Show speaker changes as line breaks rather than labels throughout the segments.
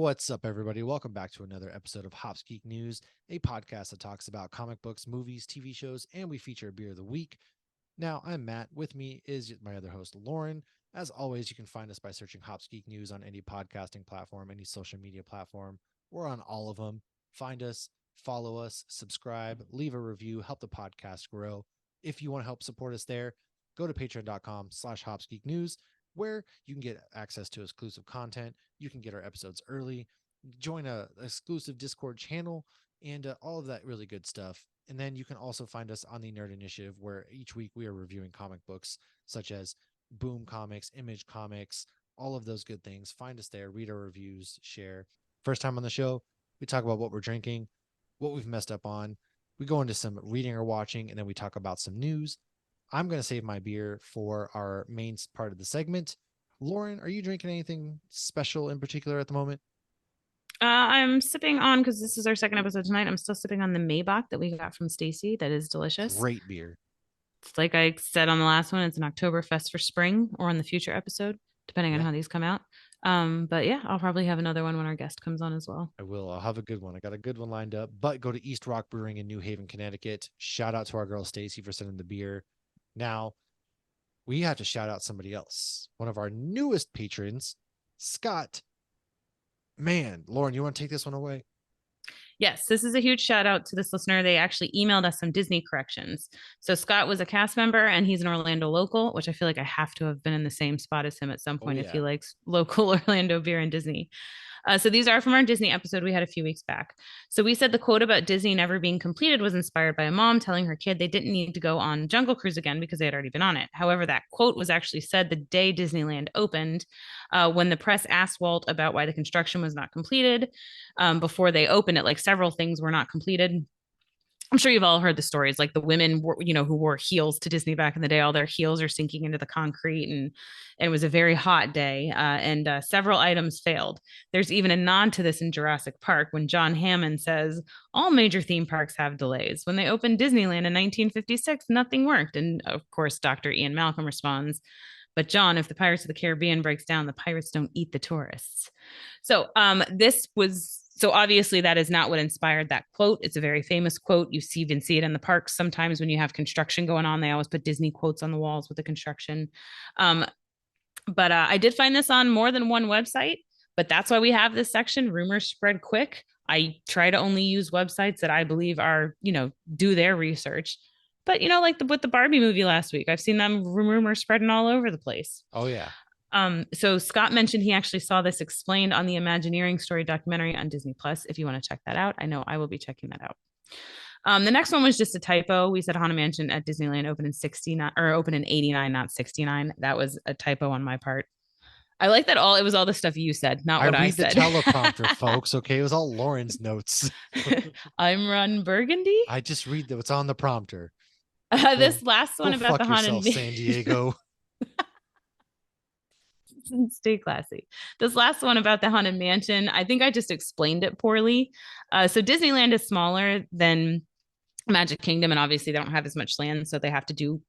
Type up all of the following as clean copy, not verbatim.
What's up, everybody? Welcome back to another episode of Hopsgeeknews, a podcast that talks about comic books, movies, TV shows, and we feature a beer of the week. Now, I'm Matt. With me is my other host, Lauren. As always, you can find us by searching Hopsgeek News on any podcasting platform, any social media platform. We're on all of them. Find us, follow us, subscribe, leave a review, help the podcast grow. If you want to help support us there, go to patreon.com/hopsgeeknews, where you can get access to exclusive content. You can get our episodes early, join a exclusive Discord channel, and all of that really good stuff. And then you can also find us on the Nerd Initiative, where each week we are reviewing comic books such as Boom Comics, Image Comics, all of those good things. Find us there, read our reviews, share. First time on the show, we talk about what we're drinking, what we've messed up on. We go into some reading or watching, and then we talk about some news. I'm going to save my beer for our main part of the segment. Lauren, are you drinking anything special in particular at the moment?
I'm sipping on, because this is our second episode tonight, I'm still sipping on the Maibock that we got from Stacey. That is delicious.
Great beer.
It's like I said on the last one, it's an Oktoberfest for spring or on the future episode, depending on
Yeah,
how these come out. But yeah, I'll probably have another one when our guest comes on as well.
I will. I'll have a good one. I got a good one lined up. But go to East Rock Brewing in New Haven, Connecticut. Shout out to our girl Stacey for sending the beer. Now, we have to shout out somebody else. One of our newest patrons, Scott. Man, Lauren, you want to take this one away?
Yes, this is a huge shout out to this listener. They actually emailed us some Disney corrections. So Scott was a cast member and he's an Orlando local, which I feel like I have to have been in the same spot as him at some
Oh,
point if he
yeah.
likes local Orlando beer and Disney. So these are from our Disney episode we had a few weeks back. So we said the quote about Disney never being completed was inspired by a mom telling her kid they didn't need to go on Jungle Cruise again because they had already been on it. However, that quote was actually said the day Disneyland opened, when the press asked Walt about why the construction was not completed. Before they opened it, like several things were not completed. I'm sure you've all heard the stories, like the women, who wore heels to Disney back in the day. All their heels are sinking into the concrete, and it was a very hot day, and several items failed. There's even a nod to this in Jurassic Park when John Hammond says all major theme parks have delays. When they opened Disneyland in 1956, nothing worked, and of course, Dr. Ian Malcolm responds, "But John, if the Pirates of the Caribbean breaks down, the pirates don't eat the tourists." So obviously that is not what inspired that quote. It's a very famous quote. You even see it in the parks sometimes when you have construction going on. They always put Disney quotes on the walls with the construction. But I did find this on more than one website. But that's why we have this section. Rumors spread quick. I try to only use websites that I believe are, do their research. But like with the Barbie movie last week, I've seen them rumors spreading all over the place.
Oh, yeah.
So Scott mentioned he actually saw this explained on the Imagineering story documentary on Disney Plus. If you want to check that out, I know I will be checking that out. The next one was just a typo. We said Haunted Mansion at Disneyland opened in 69 or opened in 89, not 69. That was a typo on my part. I like that it was all the stuff you said, not what I said.
I read the teleprompter, folks. Okay, it was all Lauren's notes.
I'm Ron Burgundy.
I just read what's on the prompter.
This last one about the Haunted
Mansion, San Diego.
Stay classy. This last one about the Haunted Mansion, I think I just explained it poorly. So Disneyland is smaller than Magic Kingdom, and obviously they don't have as much land, so they have to do,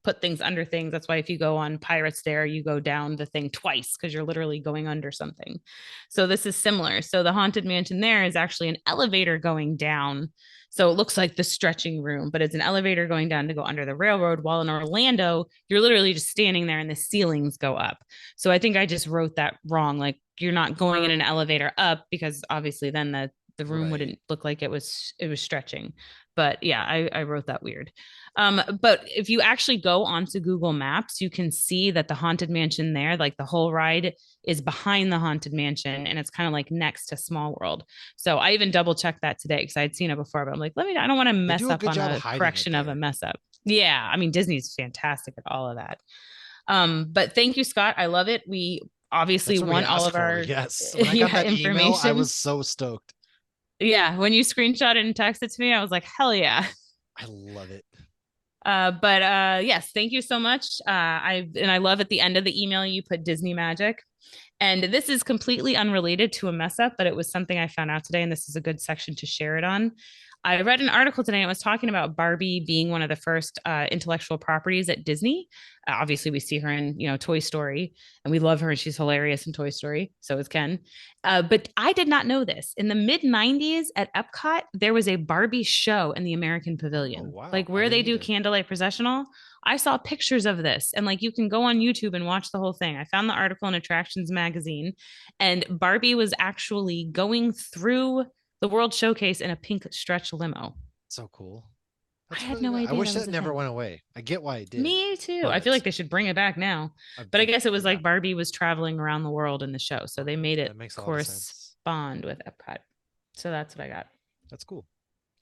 put things under things. That's why if you go on Pirates there, you go down the thing twice because you're literally going under something. So this is similar. So the Haunted Mansion there is actually an elevator going down. So it looks like the stretching room, but it's an elevator going down to go under the railroad. While in Orlando, you're literally just standing there and the ceilings go up. So I think I just wrote that wrong. Like you're not going in an elevator up because obviously then the room wouldn't look like it was stretching. But yeah, I wrote that weird. But if you actually go onto Google Maps, you can see that the Haunted Mansion there, like the whole ride is behind the Haunted Mansion and it's kind of like next to Small World. So I even double checked that today because I'd seen it before, but I'm like, I don't want to mess up on a correction of a mess up. Yeah. I mean, Disney's fantastic at all of that. But thank you, Scott. I love it. We obviously want all of our
yes. When I got that
information.
Email, I was so stoked.
Yeah, when you screenshot it and text it to me, I was like, hell yeah.
I love it.
But yes, thank you so much. I love at the end of the email you put Disney Magic. And this is completely unrelated to a mess up, but it was something I found out today, and this is a good section to share it on. I read an article today. And it was talking about Barbie being one of the first intellectual properties at Disney. Obviously, we see her in Toy Story, and we love her, and she's hilarious in Toy Story. So is Ken. But I did not know this. In the mid '90s at Epcot, there was a Barbie show in the American
Oh,
Pavilion,
wow.
like
I
where they
didn't
do
either.
candlelight processional. I saw pictures of this, and like you can go on YouTube and watch the whole thing. I found the article in Attractions Magazine, and Barbie was actually going through the World Showcase in a pink stretch limo.
So cool.
I
That's
had
really
no
rad. I
idea
wish
that was
that
a
never
thing.
went away. I get why it did,
Me too. I feel
but
like they should bring it back now. But I guess it was
yeah,
like Barbie was traveling around the world in the show. So they made
that
it
makes a lot of sense.
correspond with Epcot. So that's what I got.
That's cool.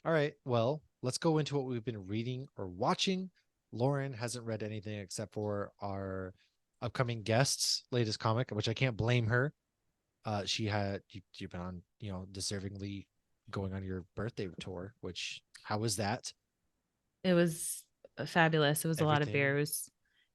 All right. Well, let's go into what we've been reading or watching. Lauren hasn't read anything except for our upcoming guest's latest comic, which I can't blame her. You've been on, deservingly going on your birthday tour, which how was that?
It was fabulous. It was a lot of
Everything.
beer. It was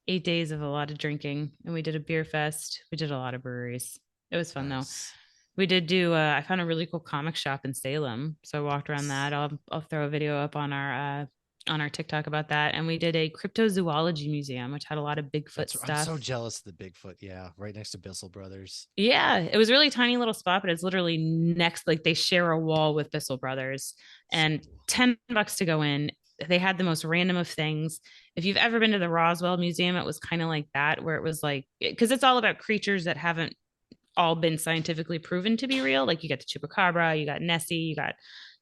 8 days of a lot of drinking. And we did a beer fest. We did a lot of breweries. It was fun though.
Nice.
We did do. I found a really cool comic shop in Salem, so I walked around that. I'll throw a video up on our TikTok about that. And we did a cryptozoology museum, which had a lot of Bigfoot
I'm so
stuff.
jealous of the Bigfoot. Yeah, right next to Bissell Brothers.
Yeah, it was a really tiny little spot, but it's literally next. Like they share a wall with Bissell Brothers,
So
and
cool.
$10 to go in. They had the most random of things. If you've ever been to the Roswell Museum, it was kind of like that, where it was like because it's all about creatures that haven't all been scientifically proven to be real. Like you got the chupacabra, you got Nessie, you got,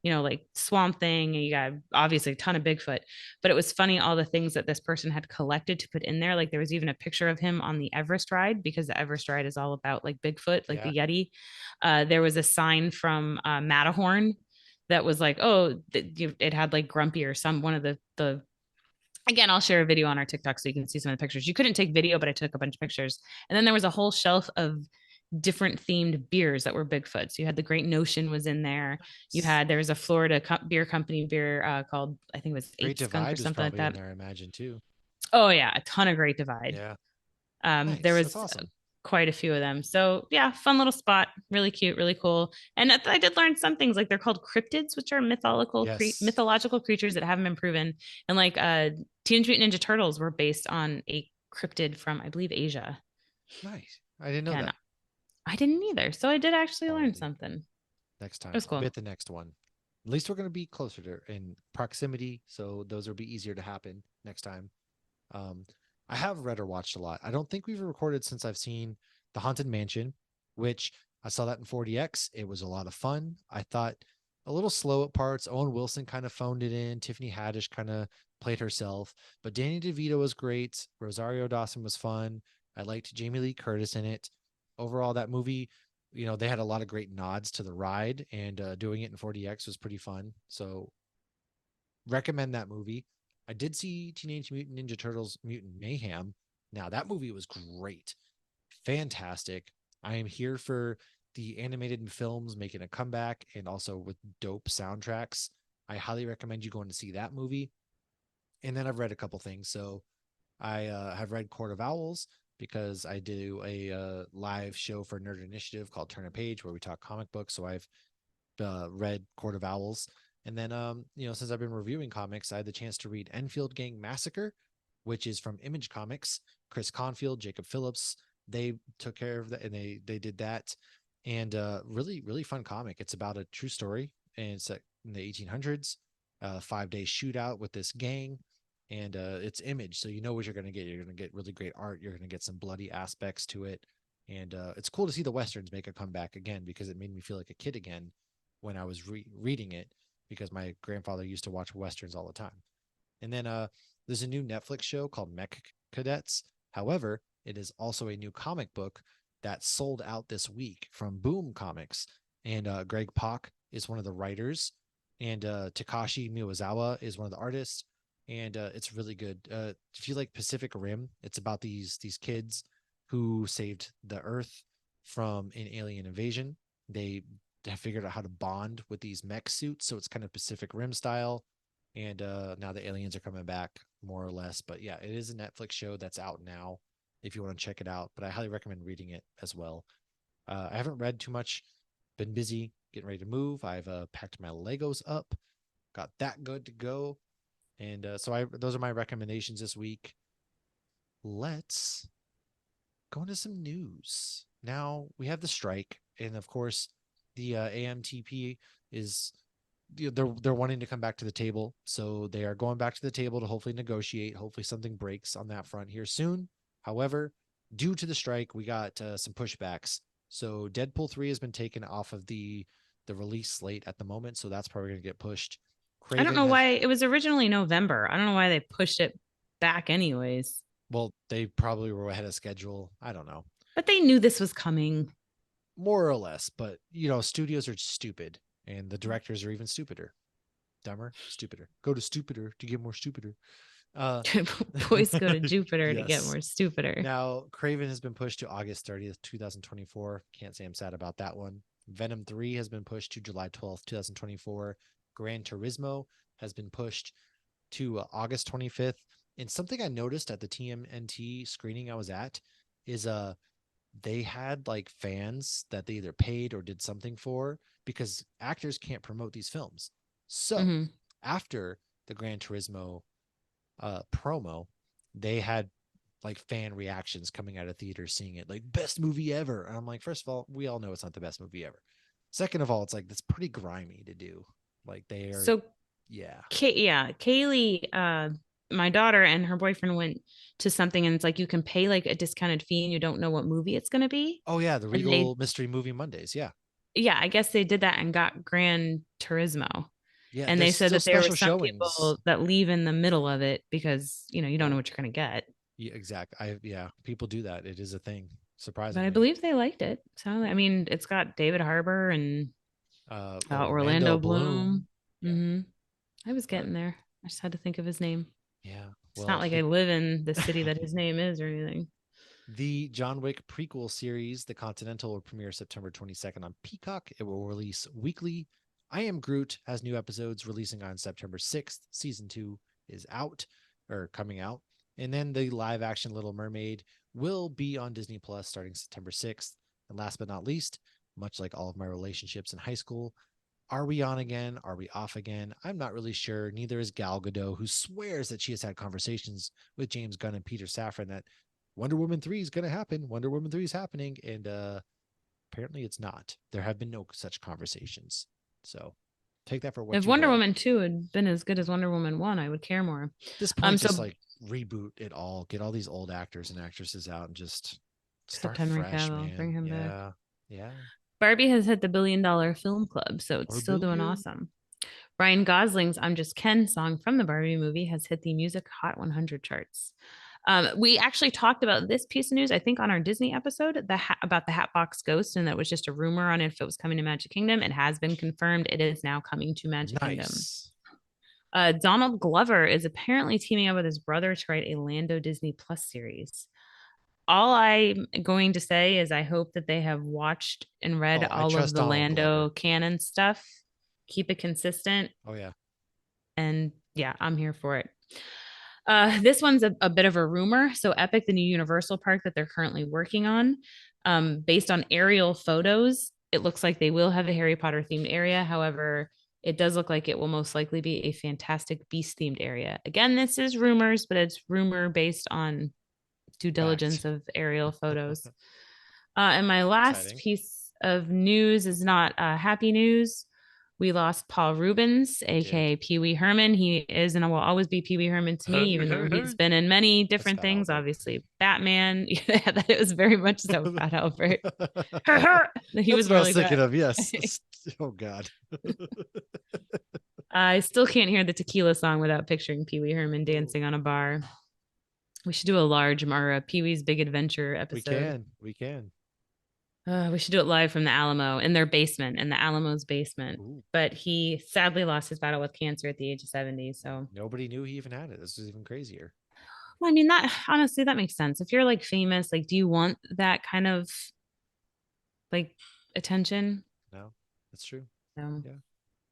like Swamp Thing, and you got obviously a ton of Bigfoot. But it was funny all the things that this person had collected to put in there. Like there was even a picture of him on the Everest ride because the Everest ride is all about like Bigfoot, like
Yeah.
the Yeti. There was a sign from Matterhorn that was like, oh, it had like Grumpy or some one of the again, I'll share a video on our TikTok so you can see some of the pictures. You couldn't take video, but I took a bunch of pictures. And then there was a whole shelf of different themed beers that were Bigfoot. So you had the Great Notion was in there. There was a Florida beer company beer called, I think it was
Great
Eight Skunk or
Divide was
something like
probably in
that.
there, I imagine, too.
Oh yeah, a ton of Great Divide.
Yeah.
There
Nice. That's
was
awesome.
quite a few of them. So yeah, fun little spot, really cute, really cool. And I did learn some things like they're called cryptids, which are
Yes.
mythological creatures that haven't been proven. And like Teenage Mutant Ninja Turtles were based on a cryptid from I believe Asia.
Nice. I didn't know
And
that.
I didn't either, so I did actually learn
Quality.
something. It
Next time.
was
I'll be
cool.
at the next one. At least we're going to be closer to in proximity, so those will be easier to happen next time. Um, I have read or watched a lot. I don't think we've recorded since I've seen The Haunted Mansion, which I saw that in 4DX. It was a lot of fun. I thought a little slow at parts. Owen Wilson kind of phoned it in. Tiffany Haddish kind of played herself, but Danny DeVito was great. Rosario Dawson was fun. I liked Jamie Lee Curtis in it. Overall, that movie, they had a lot of great nods to the ride, and doing it in 4DX was pretty fun. So recommend that movie. I did see Teenage Mutant Ninja Turtles Mutant Mayhem. Now, that movie was great. Fantastic. I am here for the animated films making a comeback and also with dope soundtracks. I highly recommend you going to see that movie. And then I've read a couple things. So I have read Court of Owls because I do a live show for Nerd Initiative called Turn a Page where we talk comic books. So I've read Court of Owls. And then, since I've been reviewing comics, I had the chance to read Enfield Gang Massacre, which is from Image Comics. Chris Confield, Jacob Phillips, they took care of that, and they did that. And really, really fun comic. It's about a true story, and it's in the 1800s, 5-day shootout with this gang, and it's Image, so you know what you're going to get. You're going to get really great art. You're going to get some bloody aspects to it, and it's cool to see the westerns make a comeback again because it made me feel like a kid again when I was reading it because my grandfather used to watch westerns all the time. And then there's a new Netflix show called Mech Cadets. However, it is also a new comic book that sold out this week from Boom Comics. And Greg Pak is one of the writers, and Takashi Miyazawa is one of the artists. And it's really good. If you like Pacific Rim, it's about these kids who saved the Earth from an alien invasion. They have figured out how to bond with these mech suits, so it's kind of Pacific Rim style. And now the aliens are coming back more or less. But yeah, it is a Netflix show that's out now if you want to check it out. But I highly recommend reading it as well. I haven't read too much. Been busy getting ready to move. I've packed my Legos up. got that good to go. And those are my recommendations this week. Let's go into some news. Now we have the strike, and of course, the AMTP is they're wanting to come back to the table, so they are going back to the table to hopefully negotiate. Hopefully, something breaks on that front here soon. However, due to the strike, we got some pushbacks. So Deadpool 3 has been taken off of the release slate at the moment, so that's probably going to get pushed.
I don't
Craven
know
has
why it was originally November. I don't know why they pushed it back anyways.
well, they probably were ahead of schedule. I don't know.
But they knew this was coming.
More or less, but studios are stupid and the directors are even stupider. Dumber, stupider. Go to stupider to get more stupider.
Boys go to Jupiter to get
Yes.
more stupider.
Now, Craven has been pushed to August 30th, 2024. Can't say I'm sad about that one. Venom 3 has been pushed to July 12th, 2024. Gran Turismo has been pushed to August 25th. And something I noticed at the TMNT screening I was at is they had like fans that they either paid or did something for, because actors can't promote these films. So after the Gran Turismo promo, they had like fan reactions coming out of theaters seeing it, like best movie ever. And I'm like, first of all, we all know it's not the best movie ever. Second of all, it's like that's pretty grimy to do. Like they are.
So
Yeah.
Kaylee, my daughter and her boyfriend went to something, and it's like you can pay like a discounted fee and you don't know what movie it's going to be.
Oh yeah, the
And
Regal Mystery Movie Mondays. Yeah.
Yeah, I guess they did that and got Gran Turismo.
Yeah,
And they
there's
said
still
that there were
special
some
showings.
people that leave in the middle of it because, you don't know what you're going to get.
Yeah, exactly. People do that. It is a thing.
But I
Surprisingly.
believe they liked it. So, I mean, it's got David Harbour and
Orlando
Orlando
Bloom.
Bloom.
Yeah.
I was getting there. I just had to think of his name.
Yeah.
It's
Well,
not like I live in the city that his name is or anything.
the John Wick prequel series, The Continental, will premiere September 22nd on Peacock. It will release weekly. I Am Groot has new episodes releasing on September 6th. Season 2 is out or coming out. And then the live action Little Mermaid will be on Disney Plus starting September 6th. And last but not least, much like all of my relationships in high school, are we on again? Are we off again? I'm not really sure. Neither is Gal Gadot, who swears that she has had conversations with James Gunn and Peter Safran that Wonder Woman 3 is going to happen. Wonder Woman 3 is happening. And apparently it's not. There have been no such conversations. So take that for what
If
you
Wonder
will.
Woman 2 had been as good as Wonder Woman 1, I would care more.
At this point,
So
just like reboot it all, get all these old actors and actresses out and just start
Henry
fresh,
Cavill,
man.
bring him back.
Yeah.
Barbie has hit the $1 billion film club, so it's
Or
still doing
billion.
awesome. Ryan Gosling's I'm Just Ken song from the Barbie movie has hit the Music Hot 100 charts. We actually talked about this piece of news, I think, on our Disney episode about the Hatbox Ghost, and that was just a rumor on if it was coming to Magic Kingdom. It has been confirmed. It is now coming to Magic Kingdom. Donald Glover is apparently teaming up with his brother to write a Lando Disney Plus series. All I'm going to say is I hope that they have watched and read all of the Lando canon stuff. Keep it consistent.
Oh, yeah.
And yeah, I'm here for it. This one's a bit of a rumor. So Epic, the new Universal park that they're currently working on, based on aerial photos, it looks like they will have a Harry Potter themed area. However, it does look like it will most likely be a Fantastic Beast themed area. Again, this is rumors, but it's rumor based on due diligence of aerial photos. And my last piece of news is not happy news. We lost Paul Rubens, aka Pee Wee Herman. He is and will always be Pee Wee Herman to me, even though he's been in many different things. Obviously, Batman. It was very much so Fat Albert. He was really
thinking of. Yes. Oh God.
I still can't hear the tequila song without picturing Pee Wee Herman dancing on a bar. We should do a large Mara Pee Wee's Big Adventure episode.
We can.
We should do it live from the Alamo in their basement, in the Alamo's basement. Ooh. But he sadly lost his battle with cancer at the age of 70. So
nobody knew he even had it. This is even crazier.
Well, I mean, that honestly, that makes sense. If you're like famous, like, do you want that kind of like attention?
No, that's true.
No.
Yeah.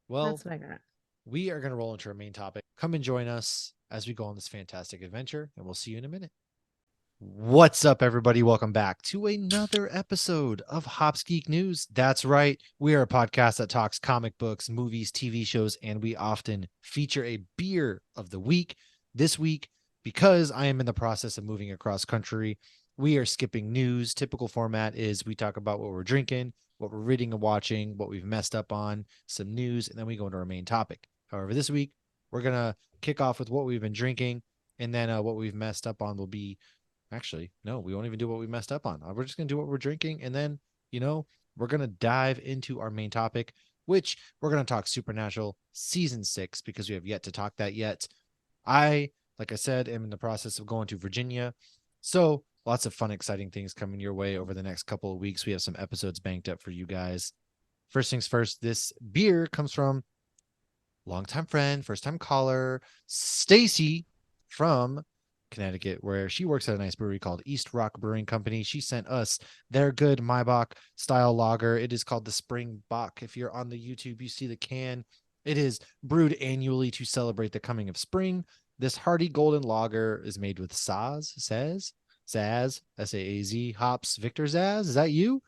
Well,
that's what I got.
We are going to roll into our main topic. Come and join us as we go on this fantastic adventure, and we'll see you in a minute. What's up, everybody? Welcome back to another episode of Hops Geek News. That's right. We are a podcast that talks comic books, movies, TV shows, and we often feature a beer of the week. This week, because I am in the process of moving across country, we are skipping news. Typical format is we talk about what we're drinking, what we're reading and watching, what we've messed up on, some news, and then we go into our main topic. However, this week, we're going to kick off with what we've been drinking, and then what we've messed up on will be. Actually, no, we won't even do what we messed up on. We're just going to do what we're drinking. And then, we're going to dive into our main topic, which we're going to talk Supernatural season 6 because we have yet to talk that yet. Like I said, am in the process of going to Virginia. So lots of fun, exciting things coming your way over the next couple of weeks. We have some episodes banked up for you guys. First things first, this beer comes from longtime friend, first time caller, Stacey from Connecticut, where she works at a nice brewery called East Rock Brewing Company. She sent us their good Maibock style lager. It is called the Spring Bock. If you're on the YouTube, you see the can. It is brewed annually to celebrate the coming of spring. This hearty golden lager is made with Saaz, S-A-A-Z, hops, Victor Zaz. Is that you?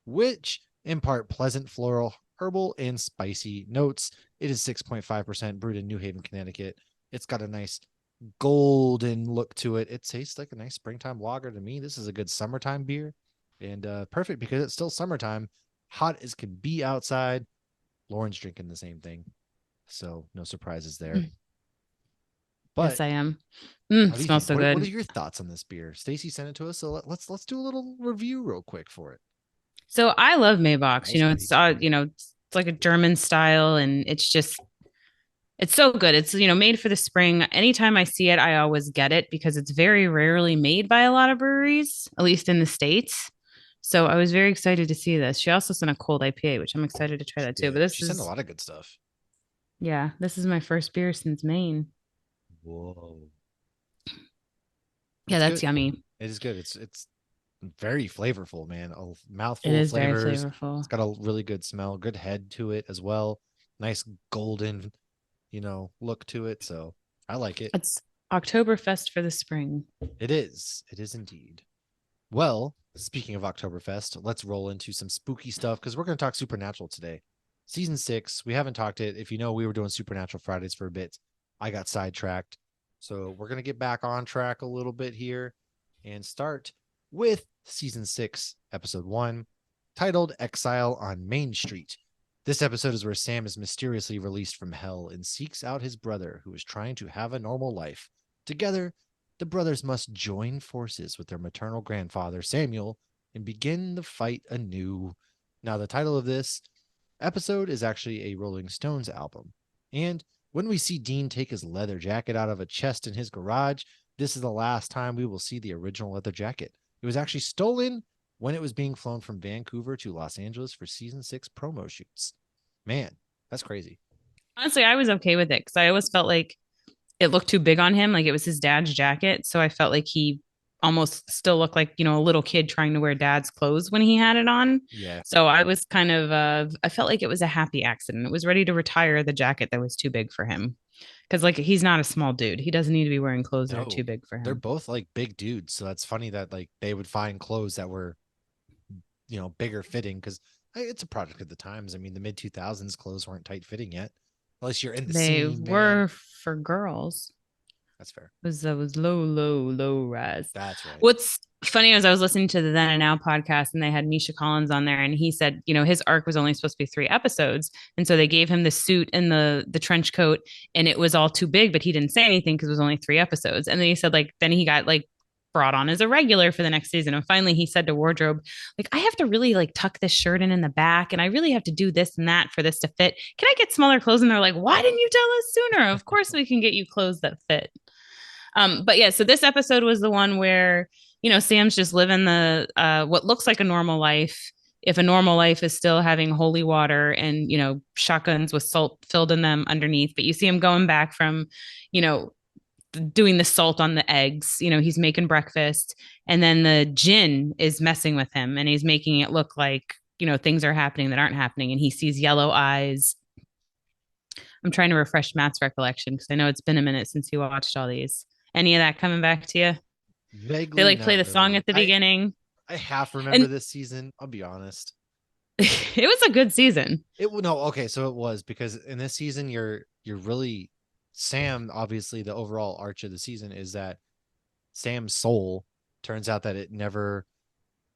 Which impart pleasant floral, herbal, and spicy notes. It is 6.5% brewed in New Haven, Connecticut. It's got a nice golden look to it. It tastes like a nice springtime lager to me. This is a good summertime beer and perfect because it's still summertime. Hot as can be outside. Lauren's drinking the same thing. So no surprises there.
Mm.
But
yes, I am.
How do you
Smells
think?
so good.
What are your thoughts on this beer? Stacey sent it to us, so let's do a little review real quick for it.
So I love Maybocks.
Nice
It's
review.
it's like a German style, and it's so good. It's made for the spring. Anytime I see it, I always get it because it's very rarely made by a lot of breweries, at least in the States. So I was very excited to see this. She also sent a cold IPA, which I'm excited to try
She
that too. But
did.
this
She sent a
is
lot of good stuff.
yeah, this is my first beer since Maine.
Whoa.
Yeah,
It's
that's
good.
yummy.
It is good. It's very flavorful, man. A
It
mouthful of
is very
flavors.
flavorful.
It's got a really good smell, good head to it as well. Nice golden, look to it. So I like it.
It's Oktoberfest for the spring.
It is. It is indeed. Well, speaking of Oktoberfest, let's roll into some spooky stuff because we're going to talk Supernatural today. Season 6, we haven't talked it. If you know, we were doing Supernatural Fridays for a bit. I got sidetracked. So we're going to get back on track a little bit here and start with Season 6, Episode 1, titled Exile on Main Street. This episode is where Sam is mysteriously released from hell and seeks out his brother who is trying to have a normal life. Together, the brothers must join forces with their maternal grandfather, Samuel, and begin the fight anew. Now, the title of this episode is actually a Rolling Stones album. And when we see Dean take his leather jacket out of a chest in his garage, this is the last time we will see the original leather jacket. It was actually stolen when it was being flown from Vancouver to Los Angeles for season 6 promo shoots. Man, that's crazy.
Honestly, I was okay with it because I always felt like it looked too big on him. Like it was his dad's jacket. So I felt like he almost still looked like, a little kid trying to wear dad's clothes when he had it on.
Yeah.
So I was kind of, I felt like it was a happy accident. It was ready to retire the jacket that was too big for him. Cause like he's not a small dude. He doesn't need to be wearing clothes that are too
No,
big for
they're
him.
both like big dudes. So that's funny that like they would find clothes that were, bigger fitting because it's a product of the times. I mean, the mid 2000s clothes weren't tight fitting yet, unless you're in the
They
scene, man.
were for girls.
That's fair.
Was low rise.
That's right.
What's funny is I was listening to the Then and Now podcast and they had Misha Collins on there and he said, his arc was only supposed to be 3 episodes. And so they gave him the suit and the trench coat and it was all too big, but he didn't say anything because it was only 3 episodes. And then he said then he got brought on as a regular for the next season. And finally he said to wardrobe, I have to really tuck this shirt in the back and I really have to do this and that for this to fit. Can I get smaller clothes? And they're like, why didn't you tell us sooner? Of course we can get you clothes that fit. But yeah, so this episode was the one where, Sam's just living the what looks like a normal life. If a normal life is still having holy water and, shotguns with salt filled in them underneath, but you see him going back from, doing the salt on the eggs, he's making breakfast and then the gin is messing with him and he's making it look like, things are happening that aren't happening. And he sees yellow eyes. I'm trying to refresh Matt's recollection because I know it's been a minute since he watched all these. Any of that coming back to you? They
Vaguely,
like play
not
the song
really.
at the beginning.
I half remember
And
this season. I'll be honest.
it was a good season.
It no okay, so it was because in this season you're really Sam. Obviously, the overall arch of the season is that Sam's soul turns out that it never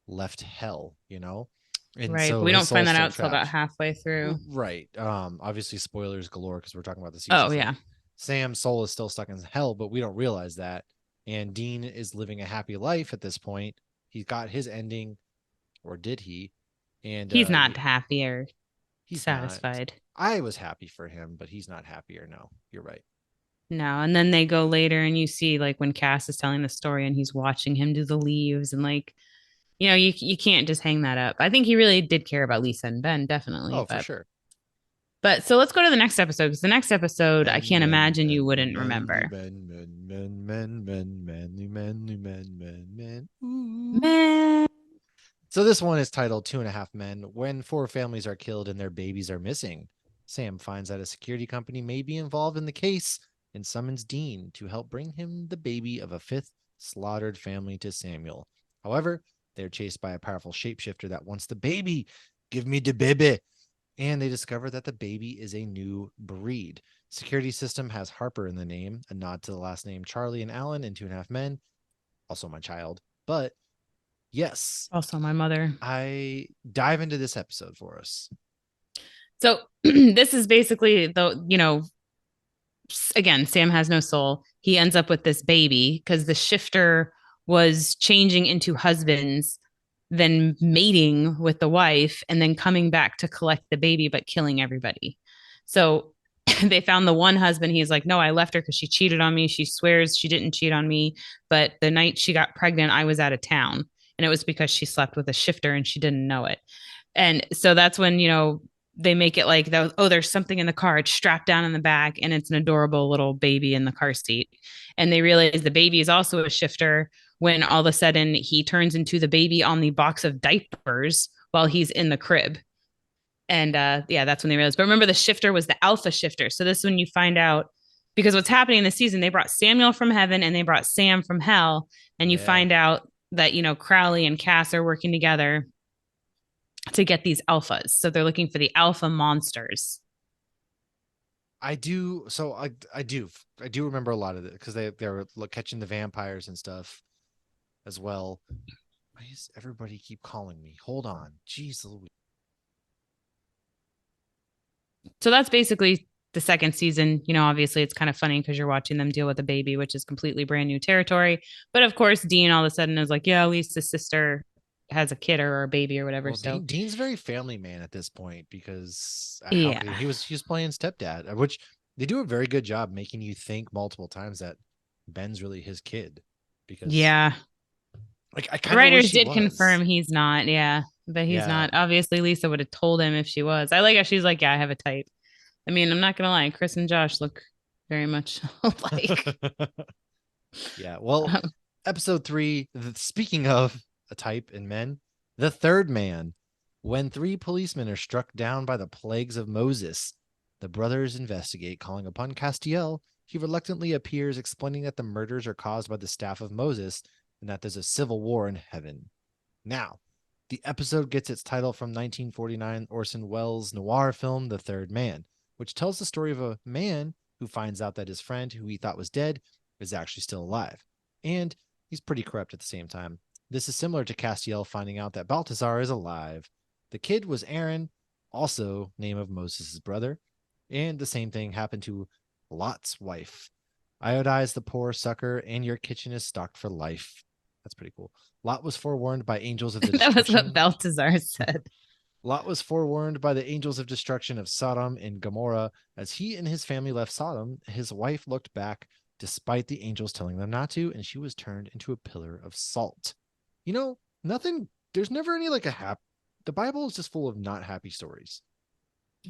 left hell, and
Right. But
so
we
his
don't find
soul's
that
still
out till about
trapped.
halfway through.
Right. Obviously spoilers galore because we're talking about the season.
Oh,
So
yeah.
Sam's soul is still stuck in hell, but we don't realize that. And Dean is living a happy life at this point. He's got his ending, or did he? And
He's not happy or
he's not.
satisfied.
I was happy for him, but he's not happier. No, you're right.
No. And then they go later and you see like when Cass is telling the story and he's watching him do the leaves and like, you can't just hang that up. I think he really did care about Lisa and Ben, definitely.
Oh, for sure.
But so let's go to the next episode because the next episode I
Men,
can't
men,
imagine you
men,
wouldn't
manly
remember.
men, men, men, men, men, manly men, men, men, men. Ooh.
Man.
So this one is titled Two and a Half Men. When four families are killed and their babies are missing, Sam finds that a security company may be involved in the case and summons Dean to help bring him the baby of a fifth slaughtered family to Samuel. However, they're chased by a powerful shapeshifter that wants the baby. Give me the baby. And they discover that the baby is a new breed. Security system has Harper in the name, a nod to the last name Charlie and Alan in Two and a Half Men, also my child. But yes,
Also, my mother.
I dive into this episode for us.
So this is basically again, Sam has no soul. He ends up with this baby because the shifter was changing into husbands, then mating with the wife, and then coming back to collect the baby, but killing everybody. So they found the one husband. He's like, no, I left her because she cheated on me. She swears she didn't cheat on me. But the night she got pregnant, I was out of town. And it was because she slept with a shifter and she didn't know it. And so that's when, they make it like, oh, there's something in the car. It's strapped down in the back and it's an adorable little baby in the car seat. And they realize the baby is also a shifter when all of a sudden he turns into the baby on the box of diapers while he's in the crib. And yeah, that's when they realized. But remember, the shifter was the alpha shifter. So this is when you find out because what's happening in the season, they brought Samuel from heaven and they brought Sam from hell. And you find out that, Crowley and Cass are working together to get these alphas. So they're looking for the alpha monsters.
I do. So I do remember a lot of it because they were catching the vampires and stuff as well. Why does everybody keep calling me? Hold on. Jeez Louise.
So that's basically the second season. Obviously it's kind of funny because you're watching them deal with a baby, which is completely brand new territory. But of course, Dean all of a sudden is like, yeah, at least his sister has a kid or a baby or whatever.
Well,
So
Dean's very family man at this point because
yeah,
he was playing stepdad, which they do a very good job making you think multiple times that Ben's really his kid because
yeah.
like I
The
kind of wish
writers
he
did
was.
confirm he's not. Yeah, but he's
Yeah.
not. Obviously, Lisa would have told him if she was. I like how she's like, yeah, I have a type. I mean, I'm not gonna lie, Chris and Josh look very much alike.
Yeah. Well, episode 3, speaking of a type in men, the third man. When 3 policemen are struck down by the plagues of Moses, the brothers investigate, calling upon Castiel. He reluctantly appears, explaining that the murders are caused by the staff of Moses and that there's a civil war in heaven. Now, the episode gets its title from 1949 Orson Welles' noir film, The Third Man, which tells the story of a man who finds out that his friend, who he thought was dead, is actually still alive. And he's pretty corrupt at the same time. This is similar to Castiel finding out that Balthazar is alive. The kid was Aaron, also name of Moses' brother. And the same thing happened to Lot's wife. Iodize the poor sucker, and your kitchen is stocked for life. That's pretty cool. Lot was forewarned by angels of the
That was
destruction.
what Balthazar said.
Lot was forewarned by the angels of destruction of Sodom and Gomorrah. As he and his family left Sodom, his wife looked back despite the angels telling them not to, and she was turned into a pillar of salt. Nothing, there's never any like a happy, the Bible is just full of not happy stories.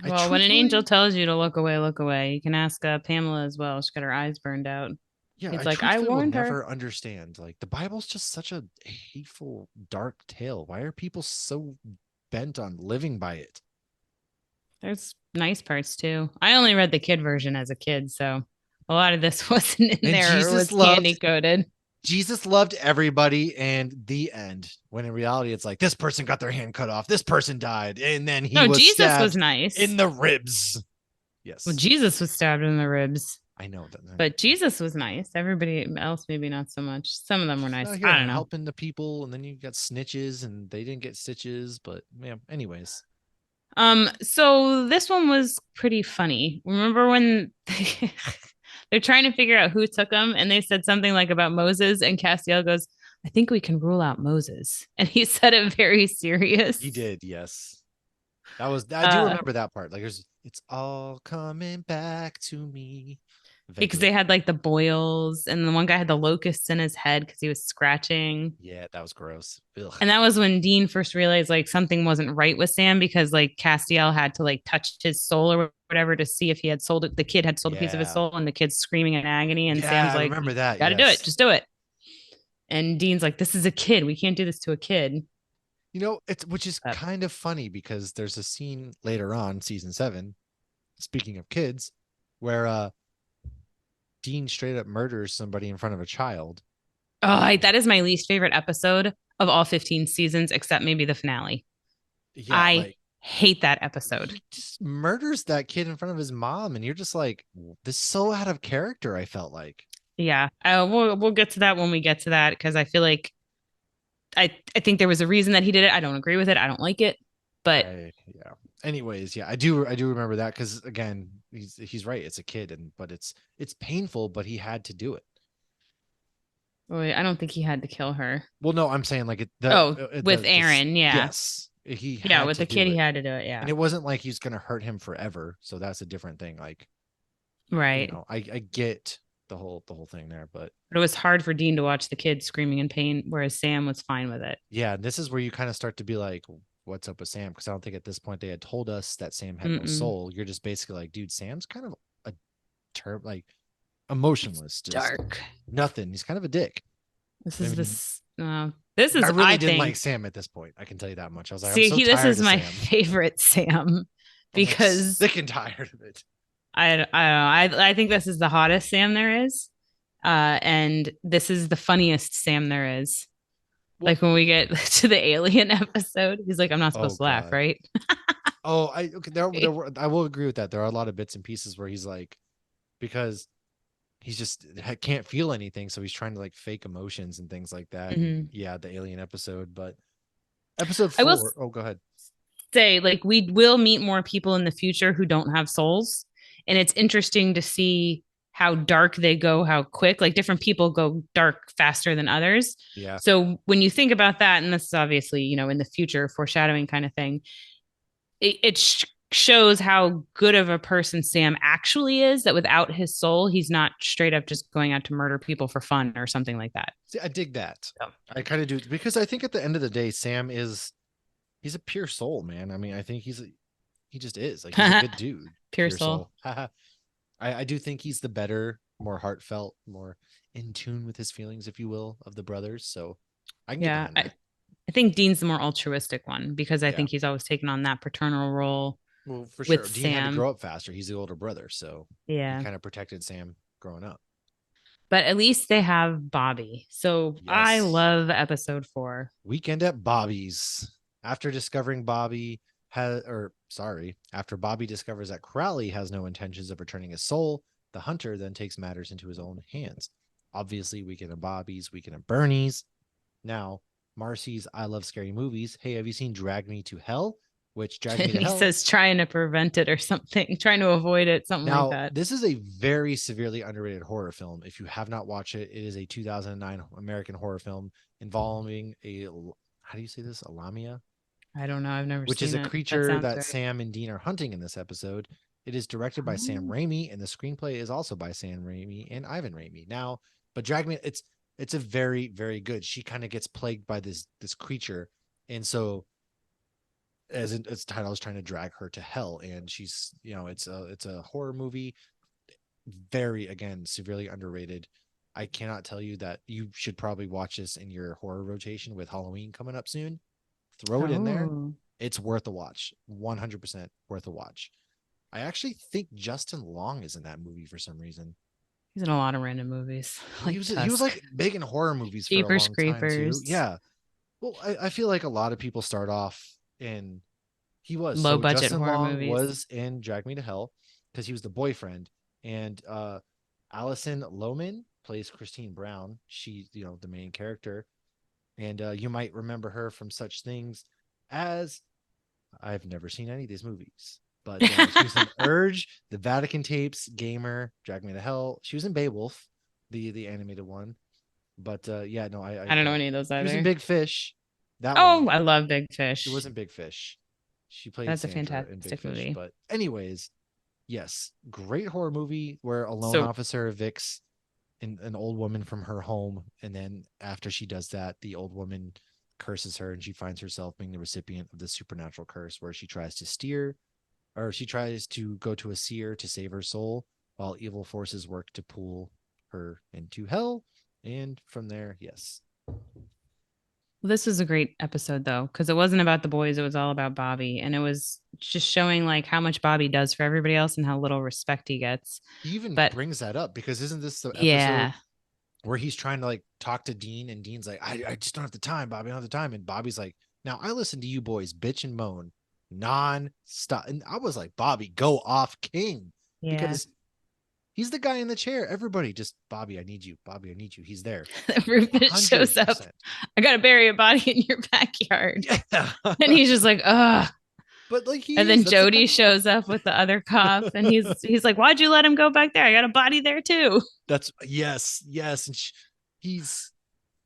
Well, when an angel tells you to look away, you can ask Pamela as well. She got her eyes burned out.
Yeah,
He's
I
like, I
truthfully will
warned her.
never understand. Like, the Bible's just such a hateful, dark tale. Why are people so bent on living by it?
There's nice parts too. I only read the kid version as a kid, so a lot of this wasn't in
And
there or
Jesus
was candy
loved
coated.
Jesus loved everybody, and the end. When in reality, it's like this person got their hand cut off, this person died, and then he
No,
was
Jesus was
stabbed
nice.
in the ribs.
Well,
Yes,
Jesus was stabbed in the ribs,
I know that.
but Jesus was nice. Everybody else, maybe not so much. Some of them were
Out
nice.
here
I don't know.
helping the people, and then you got snitches, and they didn't get stitches. But yeah, anyways,
So this one was pretty funny. Remember when they're trying to figure out who took them, and they said something like about Moses, and Castiel goes, "I think we can rule out Moses," and he said it very
he
serious.
did. Yes, that was. I do
Uh,
remember that part. Like, it's all coming back to me.
because
Vaguely.
they had like the boils, and the one guy had the locusts in his head because he was scratching.
Yeah, that was gross. Ugh.
And that was when Dean first realized like something wasn't right with Sam because like Castiel had to like touch his soul or whatever to see if he had sold it. The kid had sold a piece of his
Yeah.
soul, and the kid's screaming in agony. And
Yeah,
Sam's
I
like,
remember
"You
that.
got to do it.
Yes.
Just do it." And Dean's like, "This is a kid. We can't do this to a kid."
It's which is
But,
kind of funny because there's a scene later on, season 7, speaking of kids, where Dean straight up murders somebody in front of a child.
that is my least favorite episode of all 15 seasons, except maybe the finale.
Yeah,
I
like
hate that episode.
he just murders that kid in front of his mom, and you're just like, this is so out of character, I felt like.
Yeah, we'll get to that when we get to that because I feel like I think there was a reason that he did it. I don't agree with it. I don't like it, but
Yeah. Anyways, yeah, I do remember that because again, he's right. It's a kid, but it's painful, but he had to do it.
wait, I don't think he had to kill her.
Well, no, I'm saying like
Oh, with Aaron, yeah.
yes, he
Yeah,
had
with
to
the kid,
do
he
it,
had to do it.
and
Yeah.
it wasn't like he's gonna hurt him forever. So that's a different thing. Like,
Right.
I get the whole thing there, but
But it was hard for Dean to watch the kid screaming in pain, whereas Sam was fine with it.
yeah, this is where you kind of start to be like, what's up with Sam? Because I don't think at this point they had told us that Sam had no
Mm-mm.
soul. You're just basically like, dude, Sam's kind of a term like emotionless, just
Dark.
nothing. He's kind of a dick.
This
I
is
mean,
this. This
I
is,
really
I
didn't like
think.
Sam at this point. I can tell you that much. I was like, I'm
See,
so
this
tired
is
of
my
Sam.
favorite Sam
I'm like
because
sick and tired of it.
I don't know. I think this is the hottest Sam there is, and this is the funniest Sam there is.
Well,
Like when we get to the alien episode, he's like, "I'm not
oh
supposed to laugh,
god.
right?"
Oh, I okay. I will agree with that. There are a lot of bits and pieces where he's like, because he's just can't feel anything, so he's trying to like fake emotions and things like that. And
Mhm.
yeah, the alien episode, but episode
I will
4. Oh, go ahead.
say, like, we will meet more people in the future who don't have souls, and it's interesting to see how dark they go, how quick. Like different people go dark faster than others.
Yeah,
So when you think about that, and this is obviously in the future foreshadowing kind of thing, it shows how good of a person Sam actually is, that without his soul, he's not straight up just going out to murder people for fun or something like that.
see, I dig that.
So,
I kind of do because I think at the end of the day, Sam is he's a pure soul, man. I mean, I think he just is like he's a good dude,
pure
pure
soul.
soul. I do think he's the better, more heartfelt, more in tune with his feelings, if you will, of the brothers. So I can get
Yeah.
behind that.
I think Dean's the more altruistic one because I
Yeah.
think he's always taken on that paternal role
Well, for
with
sure. Dean had to
Sam.
grow up faster. He's the older brother, so he
Yeah.
kind of protected Sam growing up.
But at least they have Bobby. So I
Yes.
love episode 4.
Weekend at Bobby's. After discovering after Bobby discovers that Crowley has no intentions of returning his soul, the hunter then takes matters into his own hands. Obviously, weekend at Bobby's, weekend at Bernie's. Now, Marcy's I Love Scary Movies. Hey, have you seen Drag Me to Hell? Which Drag Me to
He
Hell.
says trying to prevent it or something, trying to avoid it, something like
Now,
that.
this is a very severely underrated horror film. If you have not watched it, it is a 2009 American horror film involving how do you say this? A lamia?
I don't know. I've never
Which is
seen
a
it. That
creature
sounds
that
right.
Sam and Dean are hunting in this episode. It is directed by Sam
Oh.
Raimi, and the screenplay is also by Sam Raimi and Ivan Raimi. Now, but Drag Me, it's a very, very good. She kind of gets plagued by this creature, and so as its title is trying to drag her to hell, and she's it's a horror movie, very again severely underrated. I cannot tell you that you should probably watch this in your horror rotation with Halloween coming up soon. Throw it in there.
Oh.
It's worth a watch. 100% worth a watch. I actually think Justin Long is in that movie for some reason.
He's in a lot of random movies,
Well,
like
he was
Tusk,
like big in horror movies for a
Jeepers
long time too.
Creepers,
Yeah. Well, I feel like a lot of people start off in he was
low
so
budget
Justin
horror
Long
movies.
was in Drag Me to Hell because he was the boyfriend, and Allison Lohman plays Christine Brown. She's the main character, and you might remember her from such things as I've never seen any of these movies, but she was in Urge, The Vatican Tapes, Gamer, Drag Me to Hell. She was in Beowulf, the animated one. But yeah, no, I
I don't know
don't.
any of those
She was in
either.
Big Fish, that
Oh,
one.
I love Big
She
Fish.
wasn't Big Fish. She played
That's a
Sandra in Big
fantastic
Fish.
movie.
But anyways, yes, great horror movie where a loan
So
officer evicts an old woman from her home, and then after she does that, the old woman curses her, and she finds herself being the recipient of the supernatural curse, where she tries to go to a seer to save her soul, while evil forces work to pull her into hell. And from there, yes,
this was a great episode though, because it wasn't about the boys, it was all about Bobby. And it was just showing like how much Bobby does for everybody else and how little respect he gets.
he even
But
brings that up because isn't this the episode
yeah,
where he's trying to like talk to Dean, and Dean's like, I just don't have the time, Bobby, I don't have the time. And Bobby's like, now I listen to you boys bitch and moan non-stop. And I was like, Bobby, go off king.
yeah.
Because he's the guy in the chair. Everybody just, Bobby, I need you. Bobby, I need you. He's there.
Rufus shows up.
100%.
I gotta bury a body in your backyard.
Yeah.
And he's just like, ugh.
But like
And then Jody shows up with the other cop, and he's like, "Why'd you let him go back there? I got a body there too."
that's yes. And he's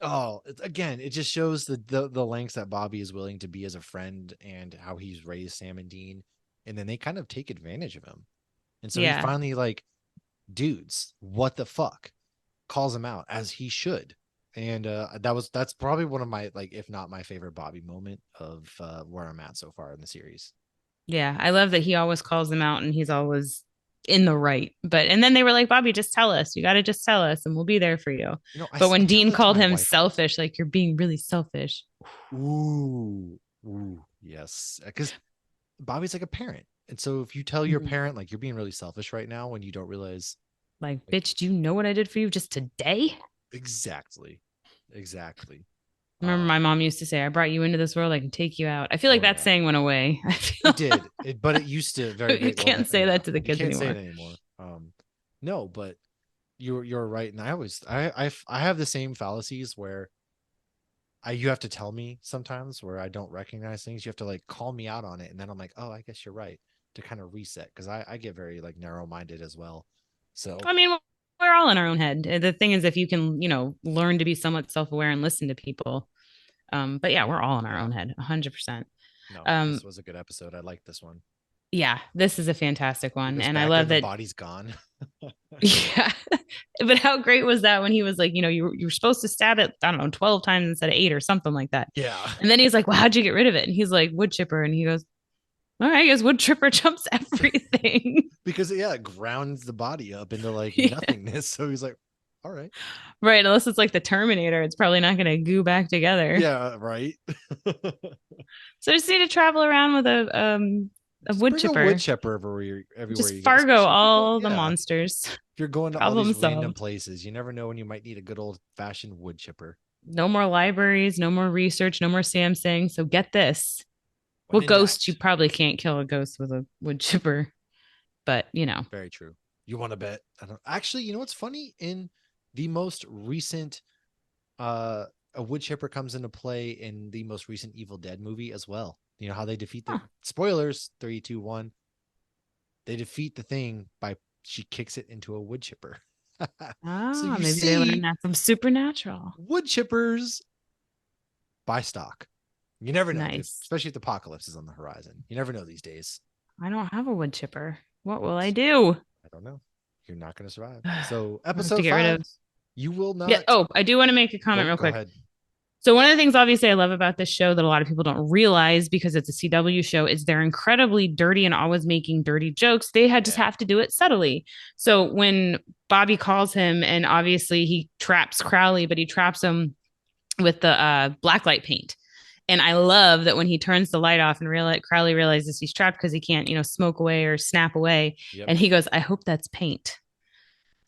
again, it just shows the lengths that Bobby is willing to be as a friend and how he's raised Sam and Dean. And then they kind of take advantage of him. And so he
Yeah,
finally like, dudes, what the fuck? Calls him out as he should. And that's probably one of my, like, if not my favorite Bobby moment of where I'm at so far in the series.
yeah. I love that he always calls him out, and he's always in the right. But and then they were like, "Bobby, just tell us. You got to just tell us, and we'll be there for you." But
I
when
tell
Dean
that to
called
my
him
wife all the time.
selfish, like you're being really selfish.
Ooh, yes, because Bobby's like a parent, and so if you tell your
Mhm.
parent like you're being really selfish right now when you don't realize,
Like,
like,
bitch, do you know what I did for you just today?
exactly.
Remember, my mom used to say, "I brought you into this world. I can take you out." I feel like
Oh
that
yeah,
saying went away. I feel
it did, but it used to very
you
great. Well,
can't say
yeah,
that to the
you
kids
can't say it
anymore.
anymore. No, but you're right, and I have the same fallacies where you have to tell me sometimes where I don't recognize things. You have to like call me out on it, and then I'm like, oh, I guess you're right, to kind of reset, because I get very like narrow minded as well. So
I mean, we're all in our own head. The thing is, if you can, learn to be somewhat self aware and listen to people. But yeah, we're all in our
yeah,
own head, 100%.
no,
Um,
this was a good episode. I like this one.
yeah, this is a fantastic
He
one,
goes
and I
back there
love
and the
that.
body's gone.
Yeah, but how great was that when he was like, you were supposed to stab it, I don't know, 12 times instead of 8 or something like that.
Yeah.
And then he's like, "Well, how'd you get rid of it?" And he's like, "Wood chipper," and he goes, "All right, I guess wood chipper jumps everything."
Because yeah, it grounds the body up into like
Yeah.
nothingness. So he's like, all right.
Right, unless it's like the Terminator, it's probably not going to goo back together.
Yeah, right.
So just need to travel around with a
Just
wood
bring a wood
chipper.
chipper everywhere
Just
you go,
Fargo
especially if you're going,
all the
yeah,
monsters.
if you're going to all
Problem
these random
solved.
places. You never know when you might need a good old fashioned wood chipper.
No more libraries, no more research, no more Samsung. So get this.
When
Well,
in
ghost, you
doubt.
probably can't kill a ghost with a wood chipper, but
Very true. You want to bet? I don't actually. You know what's funny? In the most recent, a wood chipper comes into play in the most recent Evil Dead movie as well. You know how they defeat the
huh.
spoilers? 3, 2, 1. They defeat the thing by she kicks it into a wood chipper. So you
Maybe they learned
see,
that from Supernatural.
wood chippers buy stock. You never know, dude.
Nice.
Especially if the apocalypse is on the horizon. You never know these days.
I don't have a wood chipper. What will I do?
I don't know. You're not going to survive. So
I have to
episode
get rid
5,
of.
you will
Yeah.
not.
Oh, I do want to make a comment real
Go
quick.
ahead.
So one of the things obviously I love about this show that a lot of people don't realize because it's a CW show is they're incredibly dirty and always making dirty jokes. They had just
Yeah.
have to do it subtly. So when Bobby calls him and obviously he traps Crowley, but he traps him with the blacklight paint. And I love that when he turns the light off and Crowley realizes he's trapped because he can't, smoke away or snap away.
Yep.
And he goes, "I hope that's paint."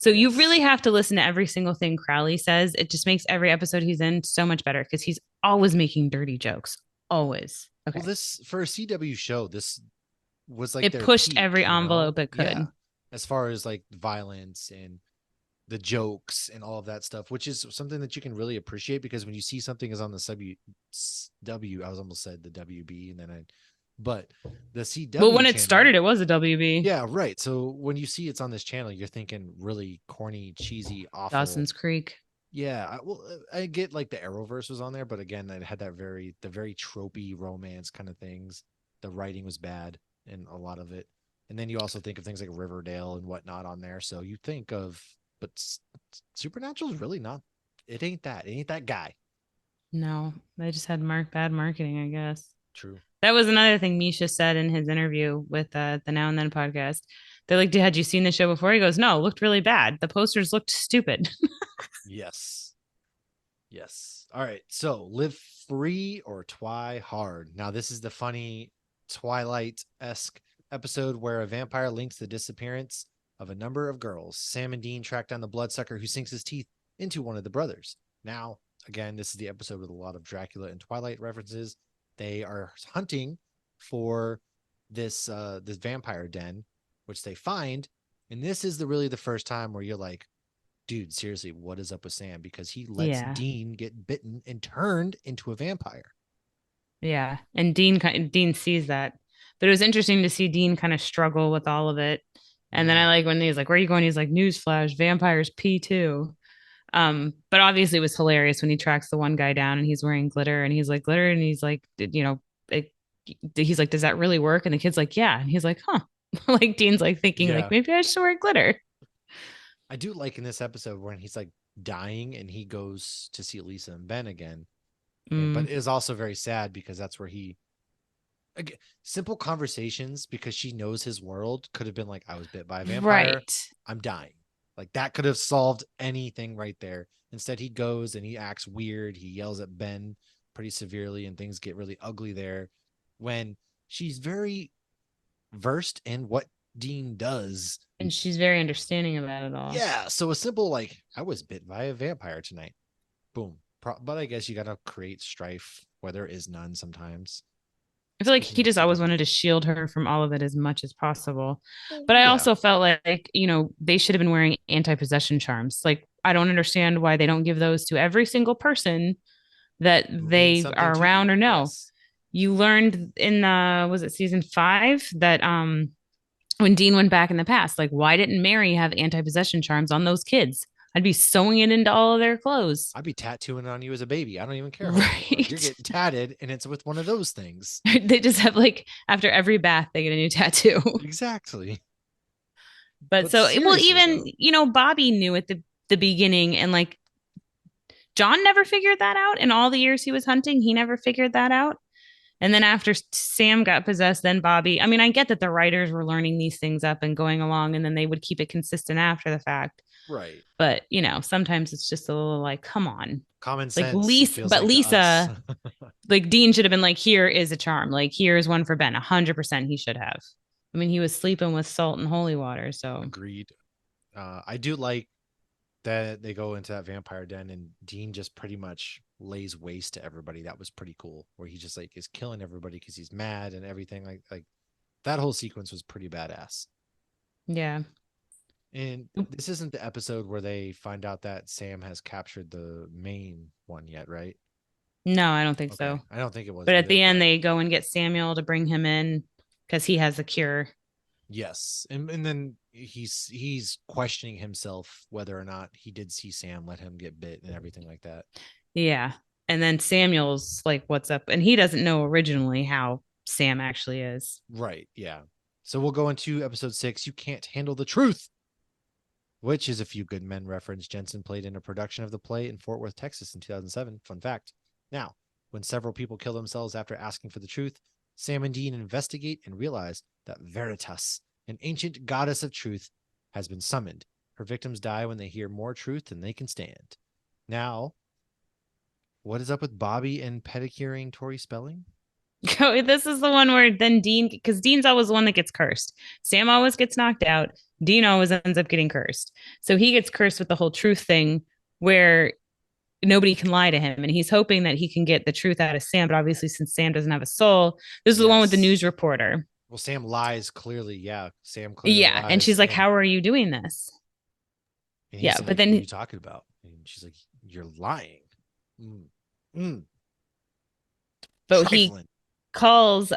So you really
Yes.
have to listen to every single thing Crowley says. It just makes every episode he's in so much better because he's always making dirty jokes. Always.
Well,
Okay.
this for a CW show, this was like
It
their
pushed
peak,
every
you know?
envelope it
Yeah.
could.
As far as like violence and the jokes and all of that stuff, which is something that you can really appreciate because when you see something is on the I was almost said the WB and then but the
Well,
CW
when it
channel,
started, it was a WB.
yeah, right. So when you see it's on this channel, you're thinking really corny, cheesy, awful.
Dawson's Creek.
Yeah, I get like the Arrowverse was on there, but again, it had the very tropey romance kind of things. The writing was bad in a lot of it, and then you also think of things like Riverdale and whatnot on there. So you think of, but Supernatural is really not. It ain't that. It ain't that guy.
No, they just had bad marketing, I guess.
True.
That was another thing Misha said in his interview with the Now and Then podcast. They're like, had you seen the show before? He goes, no, it looked really bad. The posters looked stupid.
Yes. Yes. All right. So live free or twi hard. Now, this is the funny Twilight esque episode where a vampire links the disappearance of a number of girls. Sam and Dean track down the bloodsucker who sinks his teeth into one of the brothers. Now, again, this is the episode with a lot of Dracula and Twilight references. They are hunting for this vampire den, which they find. And this is really the first time where you're like, dude, seriously, what is up with Sam? Because he lets
Yeah.
Dean get bitten and turned into a vampire.
Yeah. And Dean sees that. But it was interesting to see Dean kind of struggle with all of it. And then I like when he's like, where are you going? He's like, newsflash, vampires pee too. But obviously it was hilarious when he tracks the one guy down and he's wearing glitter and he's like, glitter, and he's like, he's like, does that really work? And the kid's like, yeah. And he's like, huh. Like Dean's like thinking like
Yeah.
maybe I should wear glitter.
I do like in this episode when he's like dying and he goes to see Lisa and Ben again. But
Mm,
it is also very sad because that's where he again, simple conversations because she knows his world could have been like, I was bit by a vampire,
right.
I'm dying. Like that could have solved anything right there. Instead, he goes and he acts weird. He yells at Ben pretty severely, and things get really ugly there. When she's very versed in what Dean does.
And she's very understanding about it all.
Yeah. So a simple like, I was bit by a vampire tonight. Boom. But I guess you got to create strife where there is none sometimes.
I feel like
Speaking
he
of
just always
CW.
wanted to shield her from all of it as much as possible.
Well,
But I
yeah.
also felt like, they should have been wearing anti-possession charms. Like, I don't understand why they don't give those to every single person that
Who means
they
something
are
to
around
you.
or know.
Yes.
You learned in was it season 5 that when Dean went back in the past, like why didn't Mary have anti-possession charms on those kids? I'd be sewing it into all of their clothes.
I'd be tattooing on you as a baby. I don't even care how old you are. You're
Right.
getting tatted, and it's with one of those things.
They just have like after every bath they get a new tattoo.
Exactly.
But
But
so well,
seriously,
even
though,
Bobby knew at the beginning, and like John never figured that out in all the years he was hunting. He never figured that out. And then after Sam got possessed, then Bobby. I mean, I get that the writers were learning these things up and going along, and then they would keep it consistent after the fact.
right.
But sometimes it's just a little like, come on,
Common
like
sense, it
Lisa.
feels
But
like to us.
Lisa, like Dean should have been like, here is a charm. Like here is one for Ben. 100% he should have. I mean, he was sleeping with salt and holy water, so
Agreed. I do like that they go into that vampire den and Dean just pretty much lays waste to everybody. That was pretty cool. Where he just like is killing everybody because he's mad and everything. Like that whole sequence was pretty badass.
yeah.
And this isn't the episode where they find out that Sam has captured the main one yet, right?
No, I don't think
Okay.
so.
I don't think it was
But at
either,
the end,
but
they go and get Samuel to bring him in because he has the cure.
yes. And then he's questioning himself whether or not he did see Sam let him get bit and everything like that.
Yeah. And then Samuel's like, what's up? And he doesn't know originally how Sam actually is.
Right. Yeah. So we'll go into episode 6. You can't handle the truth, which is a Few Good Men reference. Jensen played in a production of the play in Fort Worth, Texas in 2007. Fun fact. Now, when several people kill themselves after asking for the truth, Sam and Dean investigate and realize that Veritas, an ancient goddess of truth, has been summoned. Her victims die when they hear more truth than they can stand. Now, what is up with Bobby and pedicuring Tori Spelling?
This is the one where then Dean, because Dean's always the one that gets cursed. Sam always gets knocked out. Dean always ends up getting cursed. So he gets cursed with the whole truth thing where nobody can lie to him. And he's hoping that he can get the truth out of Sam. But obviously, since Sam doesn't have a soul, this is the one with the
Yes.
news reporter.
Well, Sam lies clearly. Yeah, Sam clearly
Yeah. And
lies,
she's like, how are you doing this?
and
Yeah.
he's
But
like, "What are
then,
you talking about?" And she's like, "You're lying." Mm, mm,
but he
trifling.
calls,